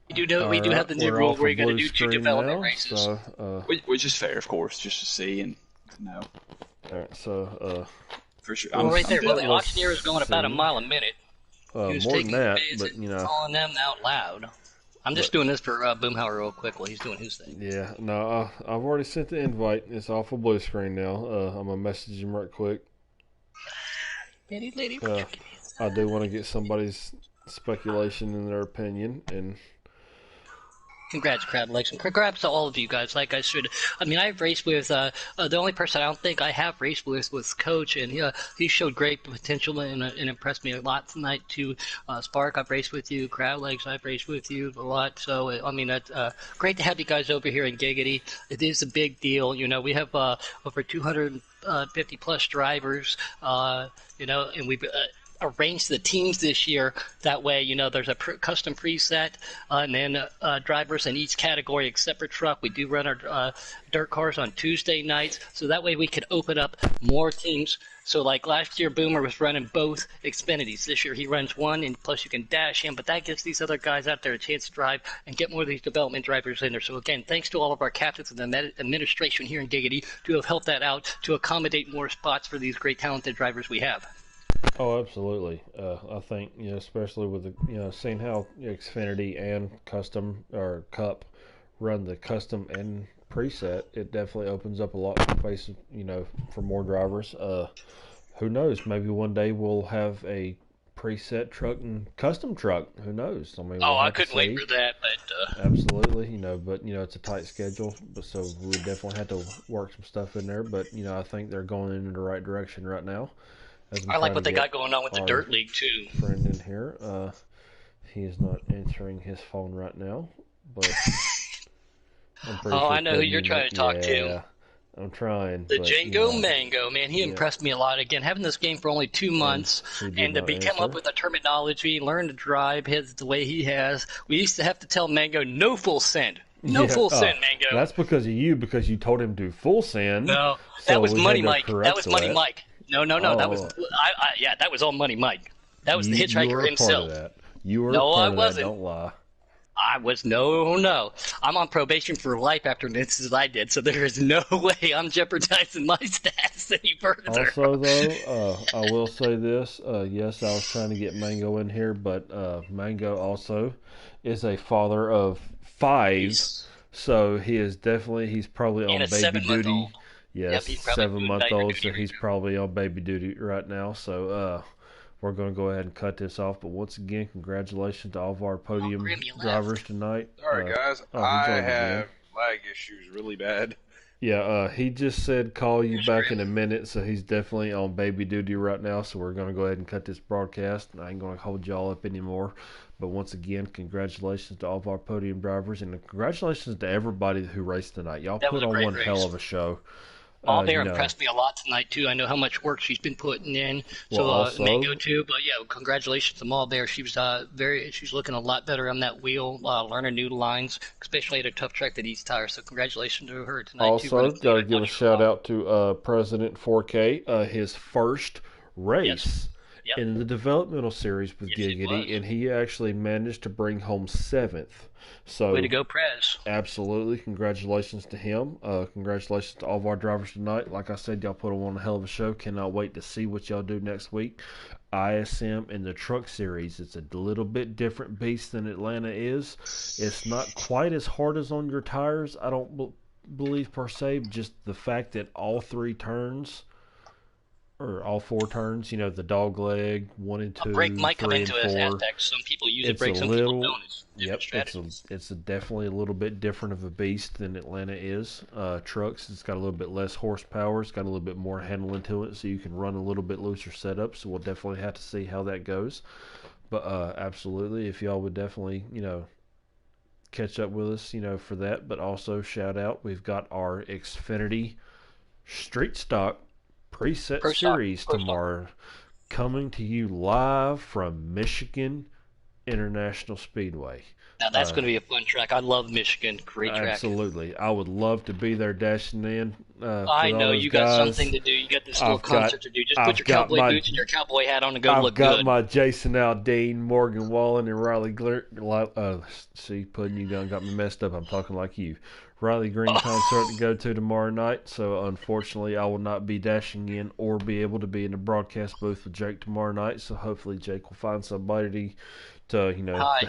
We do have the new rule where you're going to do 2 development races. So, Which is fair, of course, just to see and to know. all right, so For sure. Well, right there. Well, the let's auctioneer is going about a see. mile a minute. He more was than taking that, bids but and you know. calling them out loud. I'm just doing this for Boomhauer real quick while he's doing his thing. Yeah, no, I've already sent the invite. It's off of blue screen now. I'm gonna message him right quick. Lady, I do want to get somebody's speculation and their opinion, and Congrats, Crablegs, and congrats to all of you guys. Like I should, I mean, I've raced with the only person I don't think I have raced with was Coach, and he showed great potential and impressed me a lot tonight too. Spark, I've raced with you. Crablegs, I've raced with you a lot. So I mean, that's great to have you guys over here in Giggity. It is a big deal. You know, we have over 250 plus drivers. You know, and we've arranged the teams this year that way. You know, there's a custom preset and then drivers in each category except for truck. We do run our dirt cars on Tuesday nights, so that way we can open up more teams. So like last year, Boomer was running both Xfinities. This year he runs one, and plus you can dash him, but that gives these other guys out there a chance to drive and get more of these development drivers in there. So again, thanks to all of our captains and the administration here in Giggity to have helped that out to accommodate more spots for these great talented drivers we have. oh, absolutely. I think especially with the seeing how Xfinity and Custom or Cup run the custom and preset, it definitely opens up a lot of space, for more drivers. Who knows? Maybe one day we'll have a preset truck and custom truck. Who knows? I mean, I couldn't wait for that, but absolutely, but it's a tight schedule, so we definitely have to work some stuff in there. But I think they're going in the right direction right now. I like what they got going on with the Dirt League too. Friend in here, he is not answering his phone right now, but I'm pretty sure I know who you're trying to talk to. I'm trying. The but, Django Mango, man, he impressed me a lot. Again, having this game for only 2 months and to come up with the terminology, learn to drive the way he has. We used to have to tell Mango no full send. No full send, Mango. That's because of you, because you told him to full send. No, so that was we Money had to Mike. correct That was Money that. Mike. No, that was that was all Money Mike. That was the You hitchhiker were a himself. part of that. You were No, a part I of wasn't. That. Don't lie. I was no. I'm on probation for life after an incident I did, so there is no way I'm jeopardizing my stats any further. Also, though, I will say this. Yes, I was trying to get Mango in here, but Mango also is a father of 5 So he's probably on And a baby duty. 7-month-old. Yes, Yep, he's probably doing 7-month-old, diaper so duty he's right probably on baby duty right now. So we're going to go ahead and cut this off. But once again, congratulations to all of our podium Grim, you drivers tonight. Sorry, guys. he I joined have again. lag issues really bad. Yeah, he just said call you back in a minute, so he's definitely on baby duty right now. So we're going to go ahead and cut this broadcast. I ain't going to hold y'all up anymore. But once again, congratulations to all of our podium drivers, and congratulations to everybody who raced tonight. Y'all That put was a on great one race. hell of a show. Bear impressed me a lot tonight too. I know how much work she's been putting in. So Well, also- Mango too. But yeah, congratulations to Bear. She was she's looking a lot better on that wheel, learning new lines, especially at a tough track that East Tire. So congratulations to her tonight too. Also, got to give a shout out to President 4K, his first race Yep. in the developmental series with Yes, it Giggity, was. and he actually managed to bring home 7th. So Way to go, Prez. absolutely, congratulations to him. Congratulations to all of our drivers tonight. Like I said, y'all put on one hell of a show. Cannot wait to see what y'all do next week. ISM in the truck series, it's a little bit different beast than Atlanta is. It's not quite as hard as on your tires, I don't believe per se. Just the fact that all 3 turns, or all 4 turns, the dog leg, 1 and 2, A brake might come 3 into and 4. aspect. Some people use a It's brake, a some little- people don't. It's different strategies. It's definitely a little bit different of a beast than Atlanta is. Trucks, it's got a little bit less horsepower. It's got a little bit more handling to it, so you can run a little bit looser setup. So we'll definitely have to see how that goes. But absolutely, if y'all would definitely, catch up with us, for that. But also shout out, we've got our Xfinity Street Stock preset series tomorrow, coming to you live from Michigan International Speedway. Now that's going to be a fun track. I love Michigan. Great track. Absolutely. I would love to be there dashing in. I know you got something to do. You got this little concert to do. Just put your cowboy boots and your cowboy hat on and go look good. I've got my Jason Aldean, Morgan Wallen, and Riley see, Puddin', you done got me messed up. I'm talking like you. Riley Green concert to go to tomorrow night. So unfortunately, I will not be dashing in or be able to be in the broadcast booth with Jake tomorrow night. So hopefully Jake will find somebody to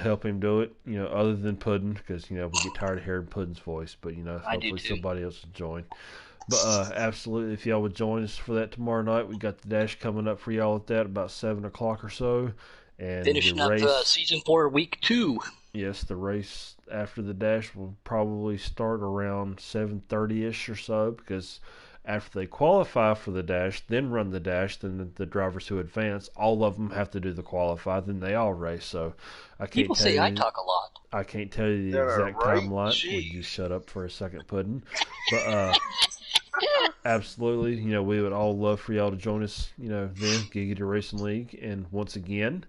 help him do it. Other than Puddin', because we get tired of hearing Puddin's voice. But hopefully somebody else will join. But absolutely, if y'all would join us for that tomorrow night, we got the dash coming up for y'all at that about 7 o'clock or so. And finishing the race, up season 4, week 2. Yes, the race after the dash will probably start around 7:30ish or so, because after they qualify for the dash, then run the dash, then the drivers who advance, all of them have to do the qualify, then they all race. So I can't People say I talk a lot. I can't tell you the exact timeline. Would you shut up for a second, Puddin'? But absolutely, we would all love for y'all to join us, then, Giggity Racing League. And once again,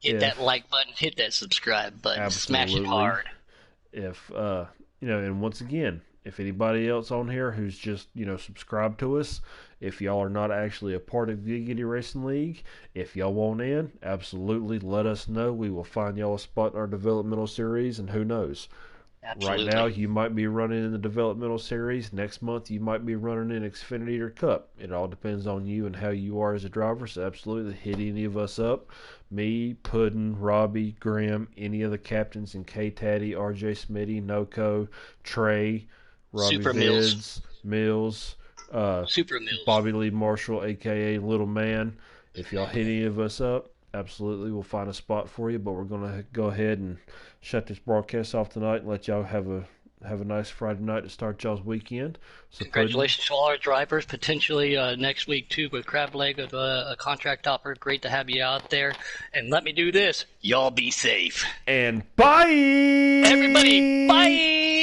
hit that like button, hit that subscribe button, smash it hard. If, and once again, if anybody else on here who's just, subscribed to us, if y'all are not actually a part of Giggity Racing League, if y'all want in, absolutely let us know. We will find y'all a spot in our developmental series, and who knows. Absolutely. Right now, you might be running in the developmental series. Next month, you might be running in Xfinity or Cup. It all depends on you and how you are as a driver. So, absolutely, hit any of us up. Me, Puddin', Robbie, Graham, any of the captains in K-Taddy, RJ Smitty, Noco, Trey, Robbie Super Vids, Mills, Super Mills, Bobby Lee Marshall, a.k.a. Little Man. If y'all hit any of us up, absolutely, we'll find a spot for you. But we're going to go ahead and shut this broadcast off tonight and let y'all have a nice Friday night to start y'all's weekend. So congratulations to all our drivers. Potentially next week too with Crab Leg of a contract offer. Great to have you out there. And let me do this. Y'all be safe. And bye, everybody. Bye.